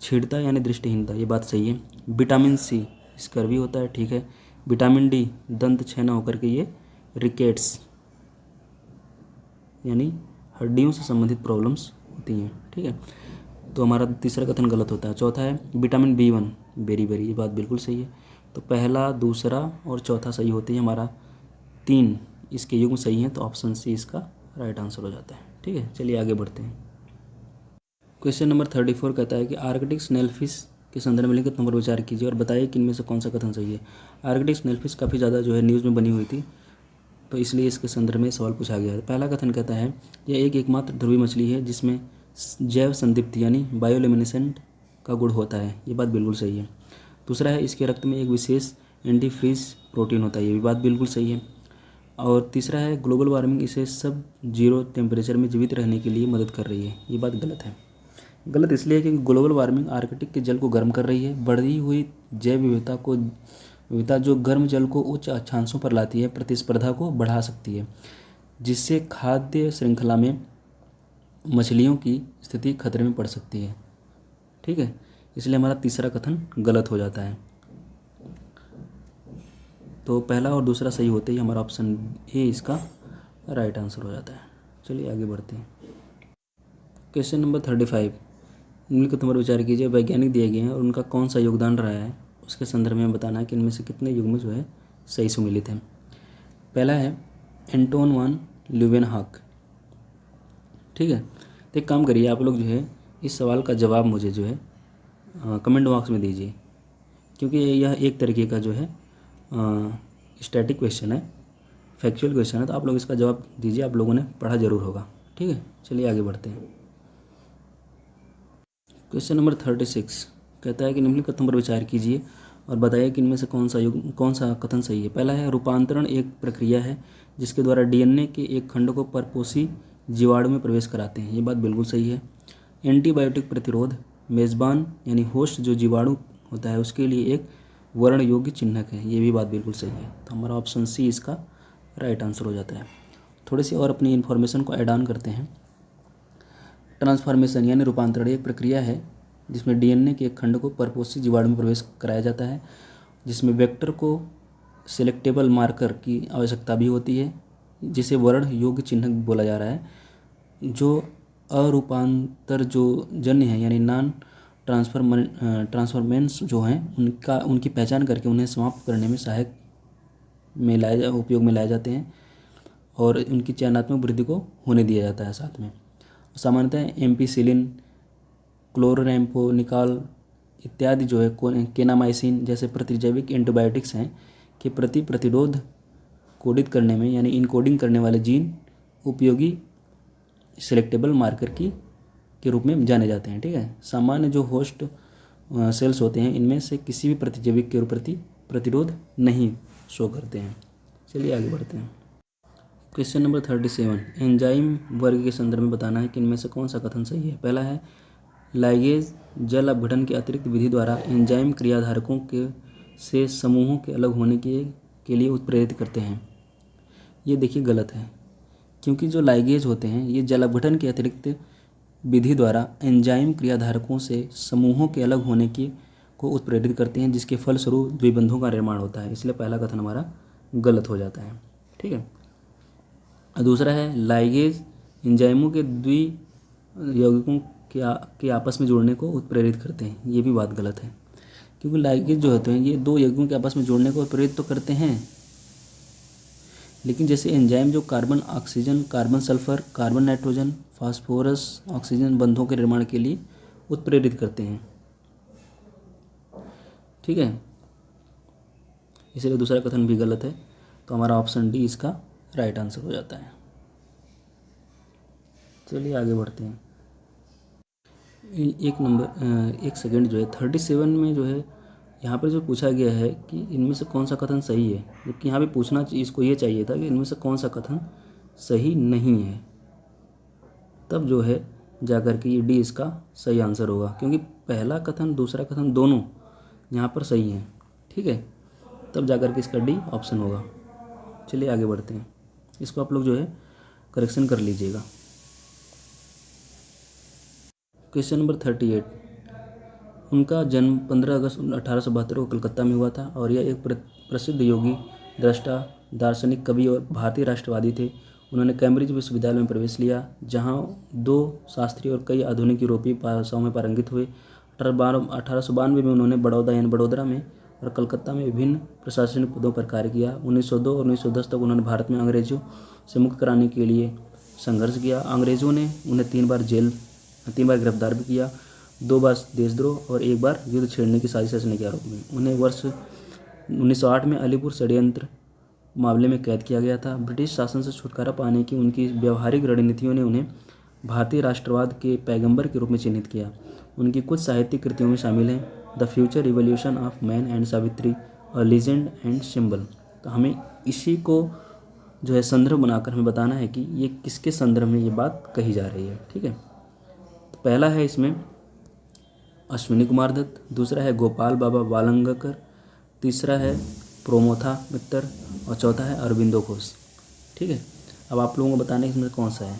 छीड़ता यानी दृष्टिहीनता। ये बात सही है। विटामिन सी स्कर्वी होता है। ठीक है, विटामिन डी दंत क्षय न होकर के ये रिकेट्स यानी हड्डियों से संबंधित प्रॉब्लम्स होती हैं। ठीक है, तो हमारा तीसरा कथन गलत होता है। चौथा है विटामिन B1 बेरी। ये बात बिल्कुल सही है। तो पहला दूसरा और चौथा सही होते हैं। हमारा 3 इसके युग्म सही हैं, तो ऑप्शन सी इसका राइट आंसर हो जाता है। ठीक है, चलिए आगे बढ़ते हैं। क्वेश्चन नंबर 34 कहता है कि आर्कटिक स्नेलफिश के संदर्भ में लिखित नंबर विचार कीजिए और बताइए कि इनमें से कौन सा कथन सही है। आर्कटिक स्नेलफिश काफ़ी ज़्यादा जो है न्यूज़ में बनी हुई थी, तो इसलिए इसके संदर्भ में सवाल पूछा गया है। पहला कथन कहता है यह एकमात्र ध्रुवीय मछली है जिसमें जैव संदीप्ति यानी बायोल्यूमिनेसेंट का गुण होता है। ये बात बिल्कुल सही है। दूसरा है इसके रक्त में एक विशेष एंटीफ्रीज प्रोटीन होता है। ये भी बात बिल्कुल सही है। और तीसरा है ग्लोबल वार्मिंग इसे सब जीरो टेम्परेचर में जीवित रहने के लिए मदद कर रही है। ये बात गलत है गलत इसलिए क्योंकि ग्लोबल वार्मिंग आर्कटिक के जल को गर्म कर रही है। बढ़ी हुई जैव विविधता जो गर्म जल को उच्च अक्षांशों पर लाती है, प्रतिस्पर्धा को बढ़ा सकती है, जिससे खाद्य श्रृंखला में मछलियों की स्थिति खतरे में पड़ सकती है। ठीक है, इसलिए हमारा तीसरा कथन गलत हो जाता है। तो पहला और दूसरा सही होते ही हमारा ऑप्शन ए इसका राइट आंसर हो जाता है। चलिए आगे बढ़ते हैं। क्वेश्चन नंबर 35, निम्नलिखित पर विचार कीजिए। वैज्ञानिक दिए गए हैं और उनका कौन सा योगदान रहा है, उसके संदर्भ में बताना है कि इनमें से कितने युग्म जो है सही सुमेलित हैं। पहला है एंटोन वान ल्यूवेनहॉक। ठीक है, तो एक काम करिए, आप लोग जो है इस सवाल का जवाब मुझे जो है कमेंट बॉक्स में दीजिए, क्योंकि यह एक तरीके का जो है स्टैटिक क्वेश्चन है, फैक्चुअल क्वेश्चन है, तो आप लोग इसका जवाब दीजिए। आप लोगों ने पढ़ा जरूर होगा। ठीक है, चलिए आगे बढ़ते हैं। क्वेश्चन नंबर 36 कहता है कि निम्नलिखित कथन पर विचार कीजिए और बताइए कि इनमें से कौन सा कथन सही है। पहला है रूपांतरण एक प्रक्रिया है जिसके द्वारा डीएनए के एक खंड को परपोषी जीवाणु में प्रवेश कराते हैं। ये बात बिल्कुल सही है। एंटीबायोटिक प्रतिरोध मेज़बान यानी होस्ट जो जीवाणु होता है उसके लिए एक वर्ण योग्य चिन्हक है। ये भी बात बिल्कुल सही है। तो हमारा ऑप्शन सी इसका राइट आंसर हो जाता है। थोड़ी सी और अपनी इन्फॉर्मेशन को ऐड ऑन करते हैं। ट्रांसफॉर्मेशन यानी रूपांतरण एक प्रक्रिया है जिसमें डीएनए के एक खंड को परपोषी जीवाणु में प्रवेश कराया जाता है, जिसमें वेक्टर को सिलेक्टेबल मार्कर की आवश्यकता भी होती है, जिसे वर्ण योग्य चिन्हक बोला जा रहा है। जो अरूपांतर जो जन्य है यानी नॉन ट्रांसफॉर्मेंट्स जो हैं उनकी पहचान करके उन्हें समाप्त करने में सहायक उपयोग में लाए जाते हैं और उनकी चयनात्मक वृद्धि को होने दिया जाता है साथ में। सामान्यतः एम्पिसिलिन, क्लोराम्फेनिकॉल इत्यादि जो है केनामाइसिन जैसे प्रतिजैविक एंटीबायोटिक्स हैं कि प्रतिरोध कोडित करने में यानी इनकोडिंग करने वाले जीन उपयोगी सिलेक्टेबल मार्कर के रूप में जाने जाते हैं। ठीक है, सामान्य जो होस्ट सेल्स होते हैं इनमें से किसी भी प्रतिजैविक के प्रति प्रतिरोध नहीं शो करते हैं। चलिए आगे बढ़ते हैं। क्वेश्चन नंबर 37 एंजाइम वर्ग के संदर्भ में बताना है कि इनमें से कौन सा कथन सही है। पहला है लाइगेज जल अपघटन के अतिरिक्त विधि द्वारा एंजाइम क्रियाधारकों के से समूहों के अलग होने के लिए उत्प्रेरित करते हैं। ये देखिए गलत है, क्योंकि जो लाइगेज होते हैं ये जल अपघटन के अतिरिक्त विधि द्वारा एंजाइम क्रियाधारकों से समूहों के अलग होने को उत्प्रेरित करते हैं, जिसके फलस्वरूप द्विबंधों का निर्माण होता है। इसलिए पहला कथन हमारा गलत हो जाता है। ठीक है, दूसरा है लाइगेज एंजाइमों के द्वियौगिकों के आपस में जुड़ने को उत्प्रेरित करते हैं। ये भी बात गलत है, क्योंकि लाइगेज जो होते हैं ये दो यौगिकों के आपस में जुड़ने को उत्प्रेरित तो करते हैं, लेकिन जैसे एंजाइम जो carbon oxygen, carbon sulphur, carbon nitrogen, phosphorus oxygen बंधों के निर्माण के लिए उत्प्रेरित करते हैं। ठीक है, इसलिए दूसरा कथन भी गलत है। तो हमारा ऑप्शन डी इसका राइट आंसर हो जाता है। चलिए आगे बढ़ते हैं। एक सेकंड जो है 37 में जो है यहाँ पर जो पूछा गया है कि इनमें से कौन सा कथन सही है, जबकि यहाँ पे पूछना इसको ये चाहिए था कि इनमें से कौन सा कथन सही नहीं है, तब जो है जाकर के ये डी इसका सही आंसर होगा, क्योंकि पहला कथन दूसरा कथन दोनों यहाँ पर सही हैं। ठीक है, तब जाकर के इसका डी ऑप्शन होगा। चलिए आगे बढ़ते हैं। इसको आप लोग जो है करेक्शन कर लीजिएगा। क्वेश्चन नंबर 38 उनका जन्म 15 अगस्त 1872 को कलकत्ता में हुआ था और यह एक प्रसिद्ध योगी, दृष्टा, दार्शनिक, कवि और भारतीय राष्ट्रवादी थे। उन्होंने कैम्ब्रिज विश्वविद्यालय में प्रवेश लिया, जहां 2 शास्त्रीय और कई आधुनिक यूरोपीय भाषाओं में पारंगित हुए। 1892 में उन्होंने बड़ौदा में और कलकत्ता में विभिन्न प्रशासनिक पदों पर कार्य किया। 1902 और 1910 तक उन्होंने भारत में अंग्रेजों से मुक्त कराने के लिए संघर्ष किया। अंग्रेजों ने उन्हें 3 बार गिरफ्तार भी किया, 2 बार देशद्रोह और 1 बार युद्ध छेड़ने की साजिश रचने के आरोप में। उन्हें वर्ष 1908 में अलीपुर षड्यंत्र मामले में कैद किया गया था। ब्रिटिश शासन से छुटकारा पाने की उनकी व्यवहारिक रणनीतियों ने उन्हें भारतीय राष्ट्रवाद के पैगंबर के रूप में चिन्हित किया। उनकी कुछ साहित्यिक कृतियों में शामिल हैं the future revolution of man and Savitri और लीजेंड एंड सिंबल। तो हमें इसी को जो है संदर्भ बनाकर हमें बताना है कि ये किसके संदर्भ में ये बात कही जा रही है। ठीक है, तो पहला है इसमें अश्विनी कुमार दत्त, दूसरा है गोपाल बाबा वालंगकर, तीसरा है प्रोमोथा मित्तर और चौथा है अरविंदो घोष। ठीक है, अब आप लोगों को बताने इसमें कौन सा है,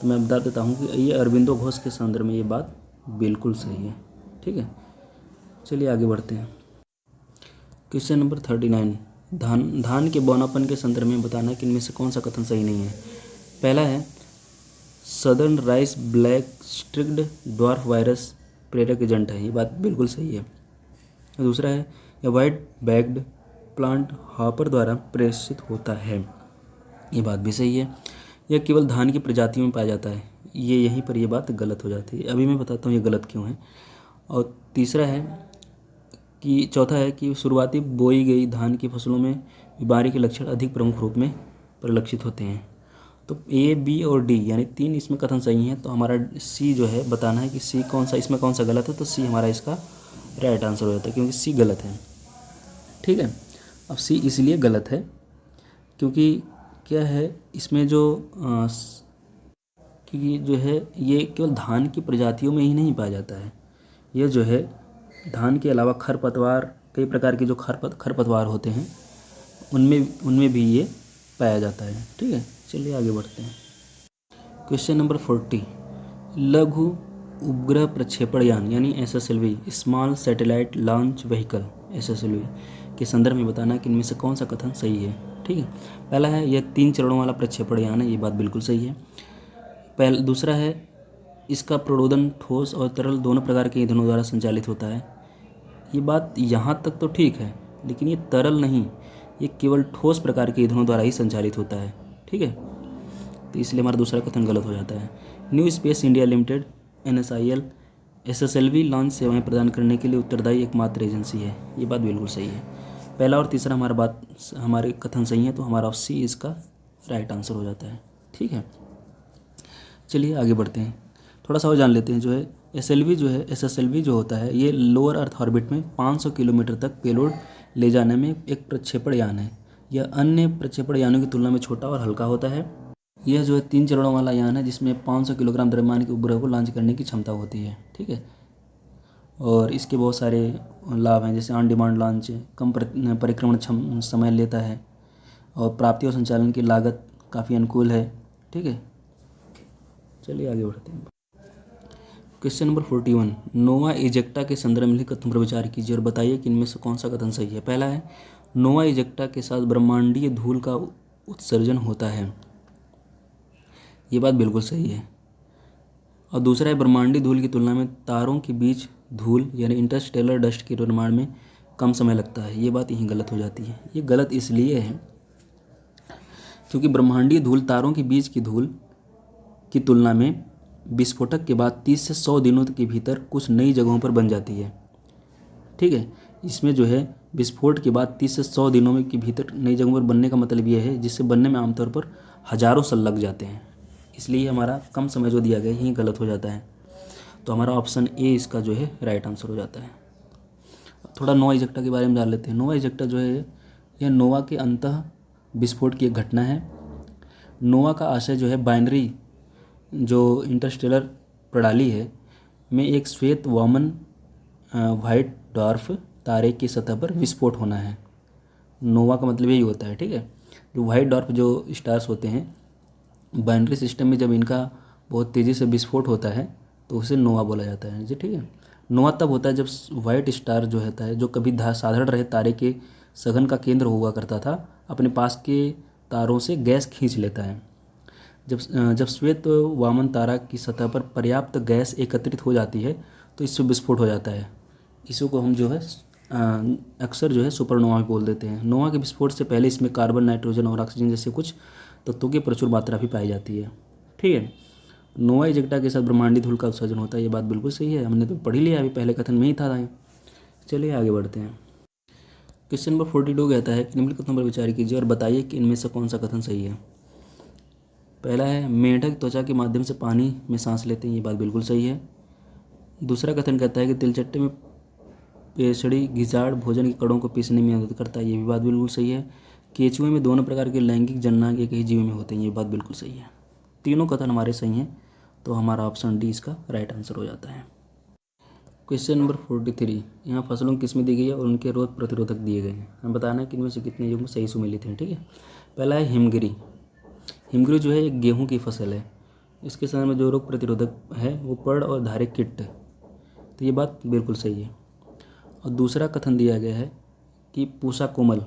तो मैं बता देता हूँ कि ये अरविंदो घोष के संदर्भ में ये बात बिल्कुल सही है। ठीक है, चलिए आगे बढ़ते हैं। क्वेश्चन नंबर 39, धान के बौनापन के संदर्भ में बताना कि इनमें से कौन सा कथन सही नहीं है। पहला है southern rice black streaked dwarf virus प्रेरक एजेंट है, ये बात बिल्कुल सही है। दूसरा है यह वाइट बैग्ड प्लांट हॉपर द्वारा प्रेषित होता है, ये बात भी सही है। यह केवल धान की प्रजातियों में पाया जाता है, ये यहीं पर ये बात गलत हो जाती है। अभी मैं बताता हूँ ये गलत क्यों है। और तीसरा है कि चौथा है कि शुरुआती बोई गई धान की फसलों में बीमारी के लक्षण अधिक प्रमुख रूप में परिलक्षित होते हैं। तो ए, बी और डी यानी 3 इसमें कथन सही हैं। तो हमारा सी जो है बताना है कि सी कौन सा, इसमें कौन सा गलत है। तो सी हमारा इसका राइट आंसर हो जाता है क्योंकि सी गलत है। ठीक है, अब सी इसलिए गलत है क्योंकि क्या है इसमें जो क्योंकि जो है ये केवल धान की प्रजातियों में ही नहीं पाया जाता है। यह जो है धान के अलावा खरपतवार, कई प्रकार के जो खरपतवार होते हैं उनमें भी ये पाया जाता है। ठीक है, चलिए आगे बढ़ते हैं। क्वेश्चन नंबर 40, लघु उपग्रह प्रक्षेपण यान यानी SSLV small satellite launch vehicle SSLV के संदर्भ में बताना कि इनमें से कौन सा कथन सही है। ठीक है, पहला है यह 3 चरणों वाला प्रक्षेपण यान है, ये बात बिल्कुल सही है। दूसरा है इसका प्रणोदन ठोस और तरल दोनों प्रकार के ईंधनों द्वारा संचालित होता है, ये बात यहाँ तक तो ठीक है, लेकिन ये तरल नहीं, ये केवल ठोस प्रकार के ईंधनों द्वारा ही संचालित होता है। ठीक है, तो इसलिए हमारा दूसरा कथन गलत हो जाता है। New space India limited NSIL SSLV launch सेवाएं प्रदान करने के लिए उत्तरदायी एकमात्र एजेंसी है, ये बात बिल्कुल सही है। पहला और तीसरा हमारे कथन सही है, तो हमारा सी इसका राइट आंसर हो जाता है। ठीक है, चलिए आगे बढ़ते हैं, थोड़ा सा और जान लेते हैं। जो है SSLV जो होता है ये लोअर अर्थ ऑर्बिट में 500 किलोमीटर तक पेलोड ले जाने में एक प्रक्षेपण यान है। यह अन्य प्रक्षेपण यानों की तुलना में छोटा और हल्का होता है। यह जो है 3 चरणों वाला यान है जिसमें 500 किलोग्राम द्रव्यमान के उपग्रह को लॉन्च करने की क्षमता होती है। ठीक है, और इसके बहुत सारे लाभ हैं, जैसे ऑन डिमांड लॉन्च, कम परिक्रमण समय लेता है और प्राप्ति और संचालन की लागत काफ़ी अनुकूल है। ठीक है, चलिए आगे बढ़ते हैं। क्वेश्चन नंबर 41, नोवा इजेक्टा के संदर्भ में लिखित कथन पर विचार कीजिए और बताइए कि इनमें से कौन सा कथन सही है। पहला है नोवा इजेक्टा के साथ ब्रह्मांडीय धूल का उत्सर्जन होता है, ये बात बिल्कुल सही है। और दूसरा है ब्रह्मांडीय धूल की तुलना में तारों के बीच धूल यानी इंटरस्टेलर डस्ट के निर्माण में कम समय लगता है, ये बात यहीं गलत हो जाती है। ये गलत इसलिए है क्योंकि ब्रह्मांडीय धूल तारों के बीच की धूल की तुलना में विस्फोटक के बाद 30 से 100 दिनों के भीतर कुछ नई जगहों पर बन जाती है। ठीक है, इसमें जो है विस्फोट के बाद 30 से 100 दिनों में के भीतर नई जगहों पर बनने का मतलब यह है जिससे बनने में आमतौर पर हजारों साल लग जाते हैं, इसलिए हमारा कम समय जो दिया गया यही गलत हो जाता है। तो हमारा ऑप्शन ए इसका जो है राइट आंसर हो जाता है। थोड़ा नोवा इजेक्टा के बारे में जान लेते हैं। नोवा इजेक्टा जो है यह नोवा के अंतः विस्फोट की एक घटना है। नोवा का आशय जो है बाइनरी जो इंटरस्टेलर प्रणाली है में एक श्वेत वामन वाइट डॉर्फ तारे की सतह पर विस्फोट होना है। नोवा का मतलब यही होता है। ठीक है, जो वाइट डॉर्फ जो स्टार्स होते हैं बाइनरी सिस्टम में जब इनका बहुत तेज़ी से विस्फोट होता है तो उसे नोवा बोला जाता है जी। ठीक है, नोवा तब होता है जब वाइट स्टार जो होता है जो कभी साधारण रहे तारे के सघन का केंद्र हुआ करता था अपने पास के तारों से गैस खींच लेता है। जब श्वेत वामन तारा की सतह पर पर्याप्त गैस एकत्रित हो जाती है तो इससे विस्फोट हो जाता है। इसी को हम जो है अक्सर जो है सुपरनोवा बोल देते हैं। नोवा के विस्फोट से पहले इसमें कार्बन, नाइट्रोजन और ऑक्सीजन जैसे कुछ तत्वों की प्रचुर मात्रा भी पाई जाती है। ठीक है, नोवा इजेक्टा के साथ ब्रह्मांडीय धूल का उत्सर्जन होता है, ये बात बिल्कुल सही है, हमने तो पढ़ ही लिया अभी, पहले कथन में ही था। चलिए आगे बढ़ते हैं। क्वेश्चन नंबर 42 कहता है कि निम्नलिखित कथनों पर विचार कीजिए और बताइए कि इनमें से कौन सा कथन सही है। पहला है मेंढक त्वचा के माध्यम से पानी में सांस लेते हैं, ये बात बिल्कुल सही है। दूसरा कथन कहता है कि तिलचट्टे में पेसड़ी घिसाड़ भोजन के कणों को पीसने में मदद करता है, ये भी बात बिल्कुल सही है। केंचुए में दोनों प्रकार के लैंगिक जननांग एक ही जीव में होते हैं, ये बात बिल्कुल सही है। तीनों कथन हमारे सही हैं, तो हमारा ऑप्शन डी इसका राइट आंसर हो जाता है। क्वेश्चन नंबर 43, यहाँ फसलों की किस्में दी गई है और उनके रोग प्रतिरोधक दिए गए हैं। हमें बताना है कि इनमें से कितने युग्म सही सुमेलित हैं। ठीक है, पहला है हिमगिरी। हिमगिरी जो है एक गेहूं की फसल है। इसके समय में जो रोग प्रतिरोधक है वो पर्ण और धारे कीट है। तो ये बात बिल्कुल सही है। और दूसरा कथन दिया गया है कि पूसा कोमल।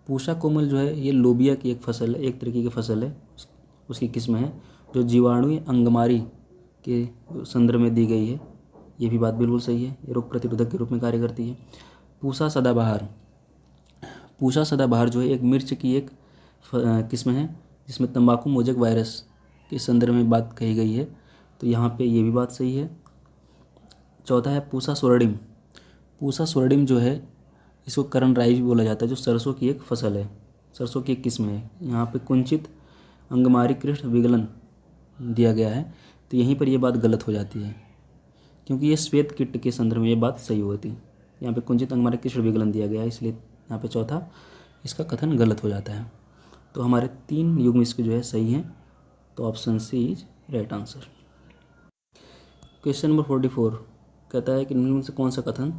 पूसा कोमल जो है ये लोबिया की एक फसल है, एक तरीके की फसल है, उसकी किस्म है जो जीवाणुई अंगमारी के संदर्भ में दी गई है। ये भी बात बिल्कुल सही है, ये रोग प्रतिरोधक के रूप में कार्य करती है। पूसा सदाबहार। पूसा सदाबहार जो है एक मिर्च की एक किस्म है जिसमें तंबाकू मोजक वायरस के संदर्भ में बात कही गई है। तो यहाँ पे ये भी बात सही है। चौथा है पूसा स्वर्णिम। पूसा स्वर्णिम जो है इसको करण राई भी बोला जाता है, जो सरसों की एक फसल है, सरसों की एक किस्म है। यहाँ पे कुंचित अंगमारी कृष्ण विगलन दिया गया है। तो यहीं पर ये बात गलत हो जाती है क्योंकि ये श्वेत कीट के संदर्भ में ये बात सही होती। यहाँ पे कुंचित अंगमारी कृष्ण विगलन दिया गया है, इसलिए यहाँ पे चौथा इसका कथन गलत हो जाता है। तो हमारे 3 युग्म इसके जो है सही हैं। तो option C is right answer. Question number 44 कहता है कि निम्न में से कौन सा कथन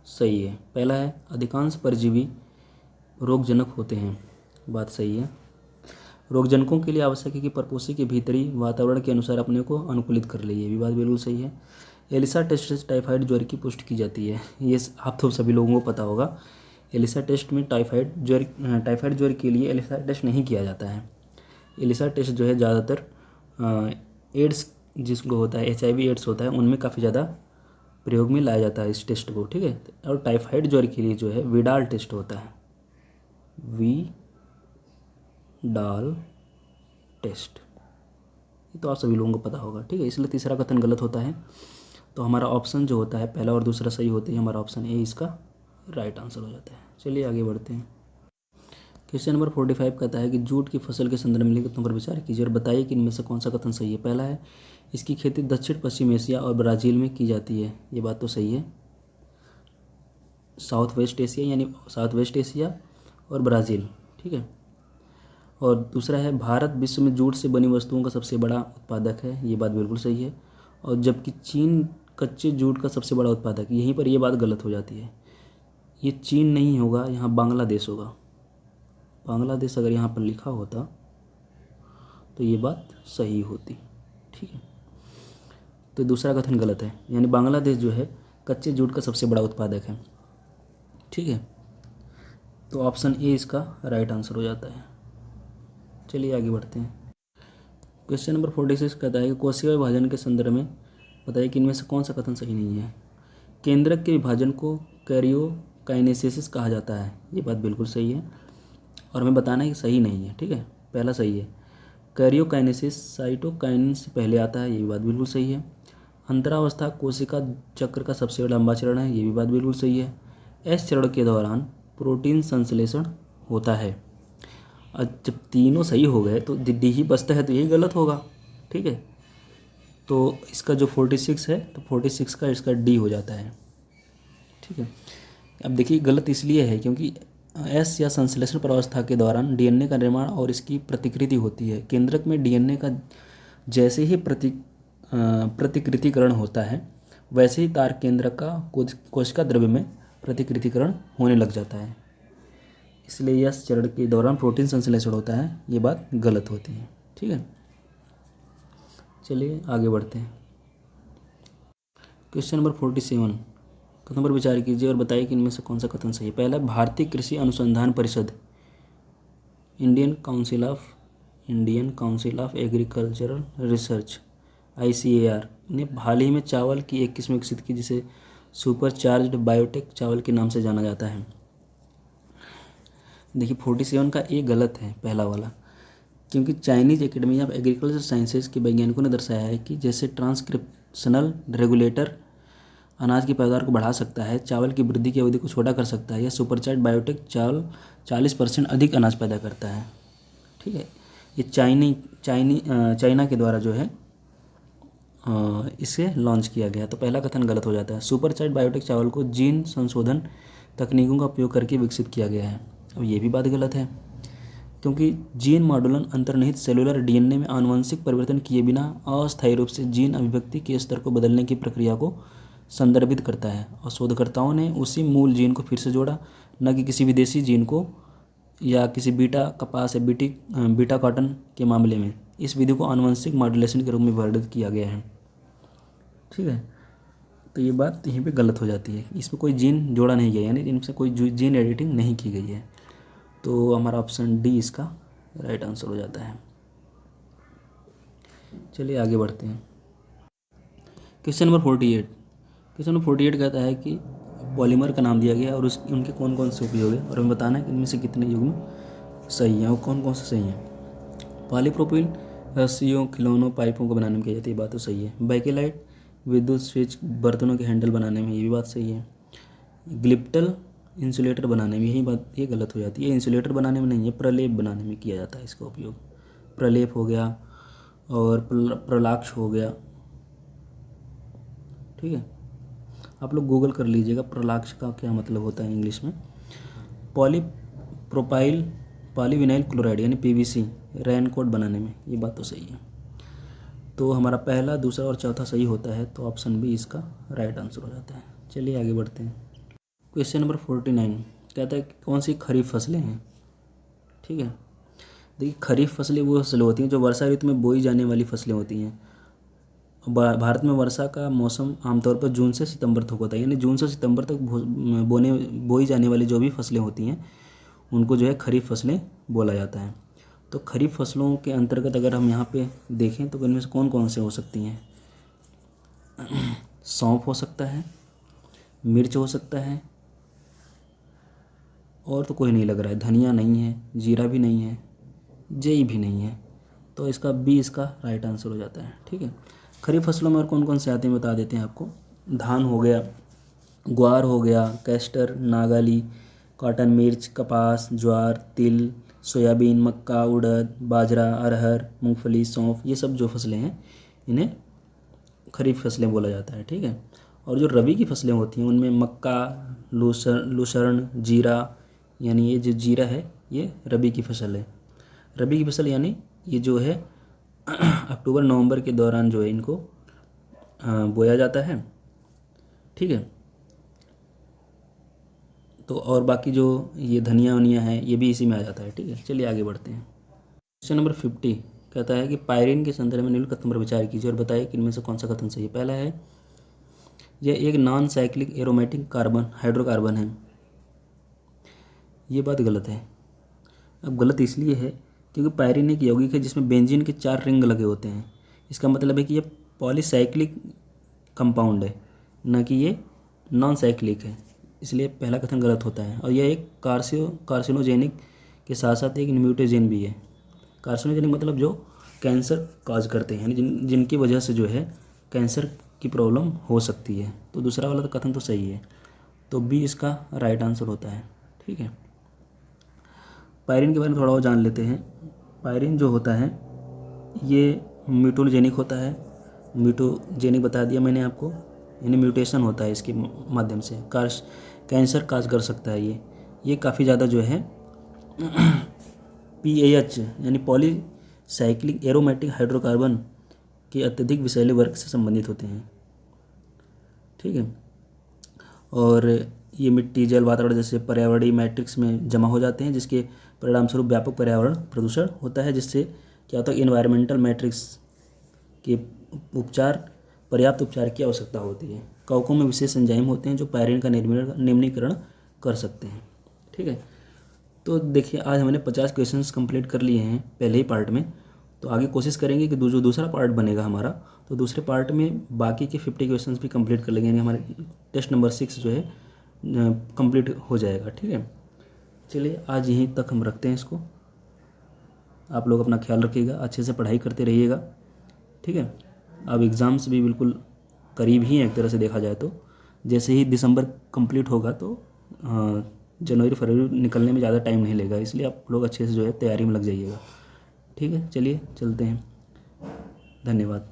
सही है। पहला है अधिकांश परजीवी रोगजनक होते हैं। बात सही है। रोगजनकों के लिए आवश्यक है कि परपोषी के भीतरी वातावरण के अनुसार अपने को अनुकूलित कर ले। ये भी बात बिल्कुल सही है। एलिसा टेस्ट से टाइफाइड ज्वर की पुष्टि की जाती है। ये आप तो सभी लोगों को पता होगा। एलिसा टेस्ट में टाइफाइड ज्वर के लिए एलिसा टेस्ट नहीं किया जाता है। एलिसा टेस्ट जो है ज़्यादातर एड्स जिसको होता है, HIV एड्स होता है, उनमें काफ़ी ज़्यादा प्रयोग में लाया जाता है इस टेस्ट को। ठीक है, और टाइफाइड ज्वर के लिए जो है विडाल टेस्ट होता है, विडाल टेस्ट। ये तो आप सभी लोगों को पता होगा। ठीक है, इसलिए तीसरा कथन गलत होता है। तो हमारा ऑप्शन जो होता है पहला और दूसरा सही होते हैं। हमारा ऑप्शन ए इसका राइट आंसर हो जाता है। चलिए आगे बढ़ते हैं। क्वेश्चन नंबर 45 कहता है कि जूट की फसल के संदर्भ में निम्नलिखित कथनों पर विचार कीजिए और बताइए कि इनमें से कौन सा कथन सही है। पहला है इसकी खेती दक्षिण पश्चिम एशिया और ब्राज़ील में की जाती है। ये बात तो सही है। साउथ वेस्ट एशिया और ब्राज़ील। ठीक है। और दूसरा है भारत विश्व में जूट से बनी वस्तुओं का सबसे बड़ा उत्पादक है। ये बात बिल्कुल सही है। और जबकि चीन कच्चे जूट का सबसे बड़ा उत्पादक, यहीं पर यह बात गलत हो जाती है। ये चीन नहीं होगा, यहाँ बांग्लादेश होगा। बांग्लादेश अगर यहाँ पर लिखा होता तो ये बात सही होती। ठीक है, तो दूसरा कथन गलत है, यानी बांग्लादेश जो है कच्चे जूट का सबसे बड़ा उत्पादक है। ठीक है, तो ऑप्शन ए इसका राइट आंसर हो जाता है। चलिए आगे बढ़ते हैं। क्वेश्चन नंबर 46 कहता है कि कोशिका विभाजन के संदर्भ में बताइए कि इनमें से कौन सा कथन सही नहीं है। केंद्रक के विभाजन को कैरियोकाइनेसिस कहा जाता है। ये बात बिल्कुल सही है और हमें बताना है कि सही नहीं है। ठीक है, पहला सही है। कैरियोकाइनेसिस साइटोकाइनिन से पहले आता है। ये भी बात बिल्कुल सही है। अंतरावस्था कोशिका चक्र का सबसे लंबा चरण है। ये भी बात बिल्कुल सही है। एस चरण के दौरान प्रोटीन संश्लेषण होता है। और जब तीनों सही हो गए तो डी ही बचता है, तो यही गलत होगा। ठीक है, तो इसका जो 46 है तो 46 का इसका डी हो जाता है। ठीक है, अब देखिए गलत इसलिए है क्योंकि एस या संश्लेषण प्रावस्था के दौरान DNA का निर्माण और इसकी प्रतिकृति होती है। केंद्रक में DNA का जैसे ही प्रतिकृतिकरण होता है वैसे ही तार केंद्रक का कोशिका द्रव्य में प्रतिकृतिकरण होने लग जाता है। इसलिए एस चरण के दौरान प्रोटीन संश्लेषण होता है, ये बात गलत होती है। ठीक है, चलिए आगे बढ़ते हैं। क्वेश्चन नंबर 47 कथन पर विचार कीजिए और बताइए कि इनमें से कौन सा कथन सही है। पहला, भारतीय कृषि अनुसंधान परिषद Indian council of agricultural research ICAR ने हाल ही में चावल की एक किस्म विकसित की जिसे सुपर चार्ज्ड बायोटेक चावल के नाम से जाना जाता है। देखिए 47 का ए गलत है, पहला वाला, क्योंकि Chinese academy of agriculture sciences के वैज्ञानिकों ने दर्शाया है कि जैसे ट्रांसक्रिप्शनल रेगुलेटर अनाज की पैदावार को बढ़ा सकता है, चावल की वृद्धि की अवधि को छोटा कर सकता है, या सुपरचार्ज बायोटेक चावल 40% अधिक अनाज पैदा करता है। ठीक है, ये चाइना के द्वारा जो है इसे लॉन्च किया गया। तो पहला कथन गलत हो जाता है। सुपरचार्ज बायोटेक चावल को जीन संशोधन तकनीकों का उपयोग करके विकसित किया गया है। अब ये भी बात गलत है क्योंकि जीन मॉड्यूलन अंतर्निहित सेलुलर DNA में आनुवंशिक परिवर्तन किए बिना अस्थायी रूप से जीन अभिव्यक्ति के स्तर को बदलने की प्रक्रिया को संदर्भित करता है और शोधकर्ताओं ने उसी मूल जीन को फिर से जोड़ा, न कि किसी विदेशी जीन को या किसी बीटा कपास या बीटा कॉटन के मामले में। इस विधि को आनुवंशिक मॉड्यूलेशन के रूप में वर्णित किया गया है। ठीक है, तो ये बात यहीं पे गलत हो जाती है, इसमें कोई जीन जोड़ा नहीं गया, यानी इनसे कोई जीन एडिटिंग नहीं की गई है। तो हमारा ऑप्शन डी इसका राइट आंसर हो जाता है। चलिए आगे बढ़ते हैं। Question number 48। क्वेश्चन नंबर 48 कहता है कि पॉलीमर का नाम दिया गया और उनके कौन कौन से उपयोग है और हमें बताना है कि इनमें से कितने युग्म सही हैं और कौन कौन से सही हैं। पॉलीप्रोपिल रस्सियों, खिलौनों, पाइपों को बनाने में की जाती है, बात तो सही है। बैकेलाइट विद्युत स्विच, बर्तनों के हैंडल बनाने में, ये भी बात सही है। ग्लिप्टल इंसुलेटर बनाने में, यही बात ये गलत हो जाती है, इंसुलेटर बनाने में नहीं है, प्रलेप बनाने में किया जाता है इसका उपयोग। प्रलेप हो गया और प्रलाक्ष हो गया। ठीक है, आप लोग गूगल कर लीजिएगा प्रलाक्ष का क्या मतलब होता है इंग्लिश में। पॉलीप्रोपाइल पॉलीविनाइल क्लोराइड यानी पीवीसी रेनकोट बनाने में, ये बात तो सही है। तो हमारा पहला, दूसरा और चौथा सही होता है, तो ऑप्शन बी इसका राइट आंसर हो जाता है। चलिए आगे बढ़ते हैं। क्वेश्चन नंबर 49 कहता है कि कौन सी खरीफ फसलें हैं। ठीक है, देखिए खरीफ फसलें वो फसलें होती हैं जो वर्षा ऋतु में बोई जाने वाली फसलें होती हैं। भारत में वर्षा का मौसम आमतौर पर जून से सितंबर तक होता है, यानी जून से सितंबर तक बोई जाने वाली जो भी फसलें होती हैं उनको जो है खरीफ फसलें बोला जाता है। तो खरीफ फसलों के अंतर्गत अगर हम यहाँ पे देखें तो इनमें से कौन कौन से हो सकती हैं। सौंफ हो सकता है, मिर्च हो सकता है, और तो कोई नहीं लग रहा है। धनिया नहीं है, जीरा भी नहीं है, जेई भी नहीं है, तो इसका बी इसका राइट आंसर हो जाता है। ठीक है, खरीफ फसलों में और कौन कौन से आते हैं बता देते हैं आपको। धान हो गया, ग्वार हो गया, कैस्टर, नागाली, कॉटन, मिर्च, कपास, ज्वार, तिल, सोयाबीन, मक्का, उड़द, बाजरा, अरहर, मूंगफली, सौंफ, ये सब जो फसलें हैं इन्हें खरीफ फसलें बोला जाता है। ठीक है, और जो रबी की फसलें होती हैं उनमें मक्का, लूसर्न, जीरा, यानी ये जो जीरा है ये रबी की फसल है। रबी की फसल यानी ये जो है अक्टूबर नवंबर के दौरान जो है इनको बोया जाता है। ठीक है, तो और बाकी जो ये धनिया वनिया है ये भी इसी में आ जाता है। ठीक है, चलिए आगे बढ़ते हैं। क्वेश्चन नंबर 50 कहता है कि पायरीन के संदर्भ में निम्न कथन पर विचार कीजिए और बताइए कि इनमें से कौन सा कथन सही है। पहला है यह एक non cyclic aromatic carbon hydrocarbon है, ये बात गलत है। अब गलत इसलिए है क्योंकि पायरीन एक यौगिक है जिसमें बेंजीन के 4 रिंग लगे होते हैं। इसका मतलब है कि ये पॉलीसाइक्लिक कंपाउंड है, न कि ये नॉन साइक्लिक है, इसलिए पहला कथन गलत होता है। और यह एक कार्सिनोजेनिक के साथ साथ एक म्यूटेजेन भी है। कार्सिनोजेनिक मतलब जो कैंसर काज करते हैं, यानी जिनकी वजह से जो है कैंसर की प्रॉब्लम हो सकती है। तो दूसरा वाला तो कथन तो सही है, तो बी इसका राइट आंसर होता है। ठीक है, पायरीन के बारे में थोड़ा और जान लेते हैं। पायरीन जो होता है ये म्यूटोजेनिक होता है। म्यूटोजेनिक बता दिया मैंने आपको, यानी म्यूटेशन होता है इसके माध्यम से कैंसर काज कर सकता है। ये काफ़ी ज़्यादा जो है PAH यानी पॉलीसाइक्लिक एरोमेटिक हाइड्रोकार्बन के अत्यधिक विषैले वर्ग से संबंधित होते हैं। ठीक है, और ये मिट्टी, जल, वातावरण जैसे पर्यावरणीय मैट्रिक्स में जमा हो जाते हैं, जिसके परिणाम स्वरूप व्यापक पर्यावरण प्रदूषण होता है, जिससे क्या होता है इन्वायरमेंटल मैट्रिक्स के पर्याप्त उपचार की आवश्यकता होती है। कवकों में विशेष एंजाइम होते हैं जो पायरीन का निम्नीकरण कर सकते हैं। ठीक है, तो देखिए आज हमने 50 क्वेश्चंस कंप्लीट कर लिए हैं पहले ही पार्ट में। तो आगे कोशिश करेंगे कि जो दूसरा पार्ट बनेगा हमारा, तो दूसरे पार्ट में बाकी के 50 क्वेश्चंस भी कंप्लीट कर लेंगे, यानी हमारे टेस्ट नंबर 6 जो है कंप्लीट हो जाएगा। ठीक है, चलिए आज यहीं तक हम रखते हैं इसको। आप लोग अपना ख्याल रखिएगा, अच्छे से पढ़ाई करते रहिएगा। ठीक है, अब एग्ज़ाम्स भी बिल्कुल करीब ही हैं एक तरह से देखा जाए तो। जैसे ही दिसंबर कंप्लीट होगा तो जनवरी फरवरी निकलने में ज़्यादा टाइम नहीं लेगा, इसलिए आप लोग अच्छे से जो है तैयारी में लग जाइएगा। ठीक है, चलिए चलते हैं, धन्यवाद।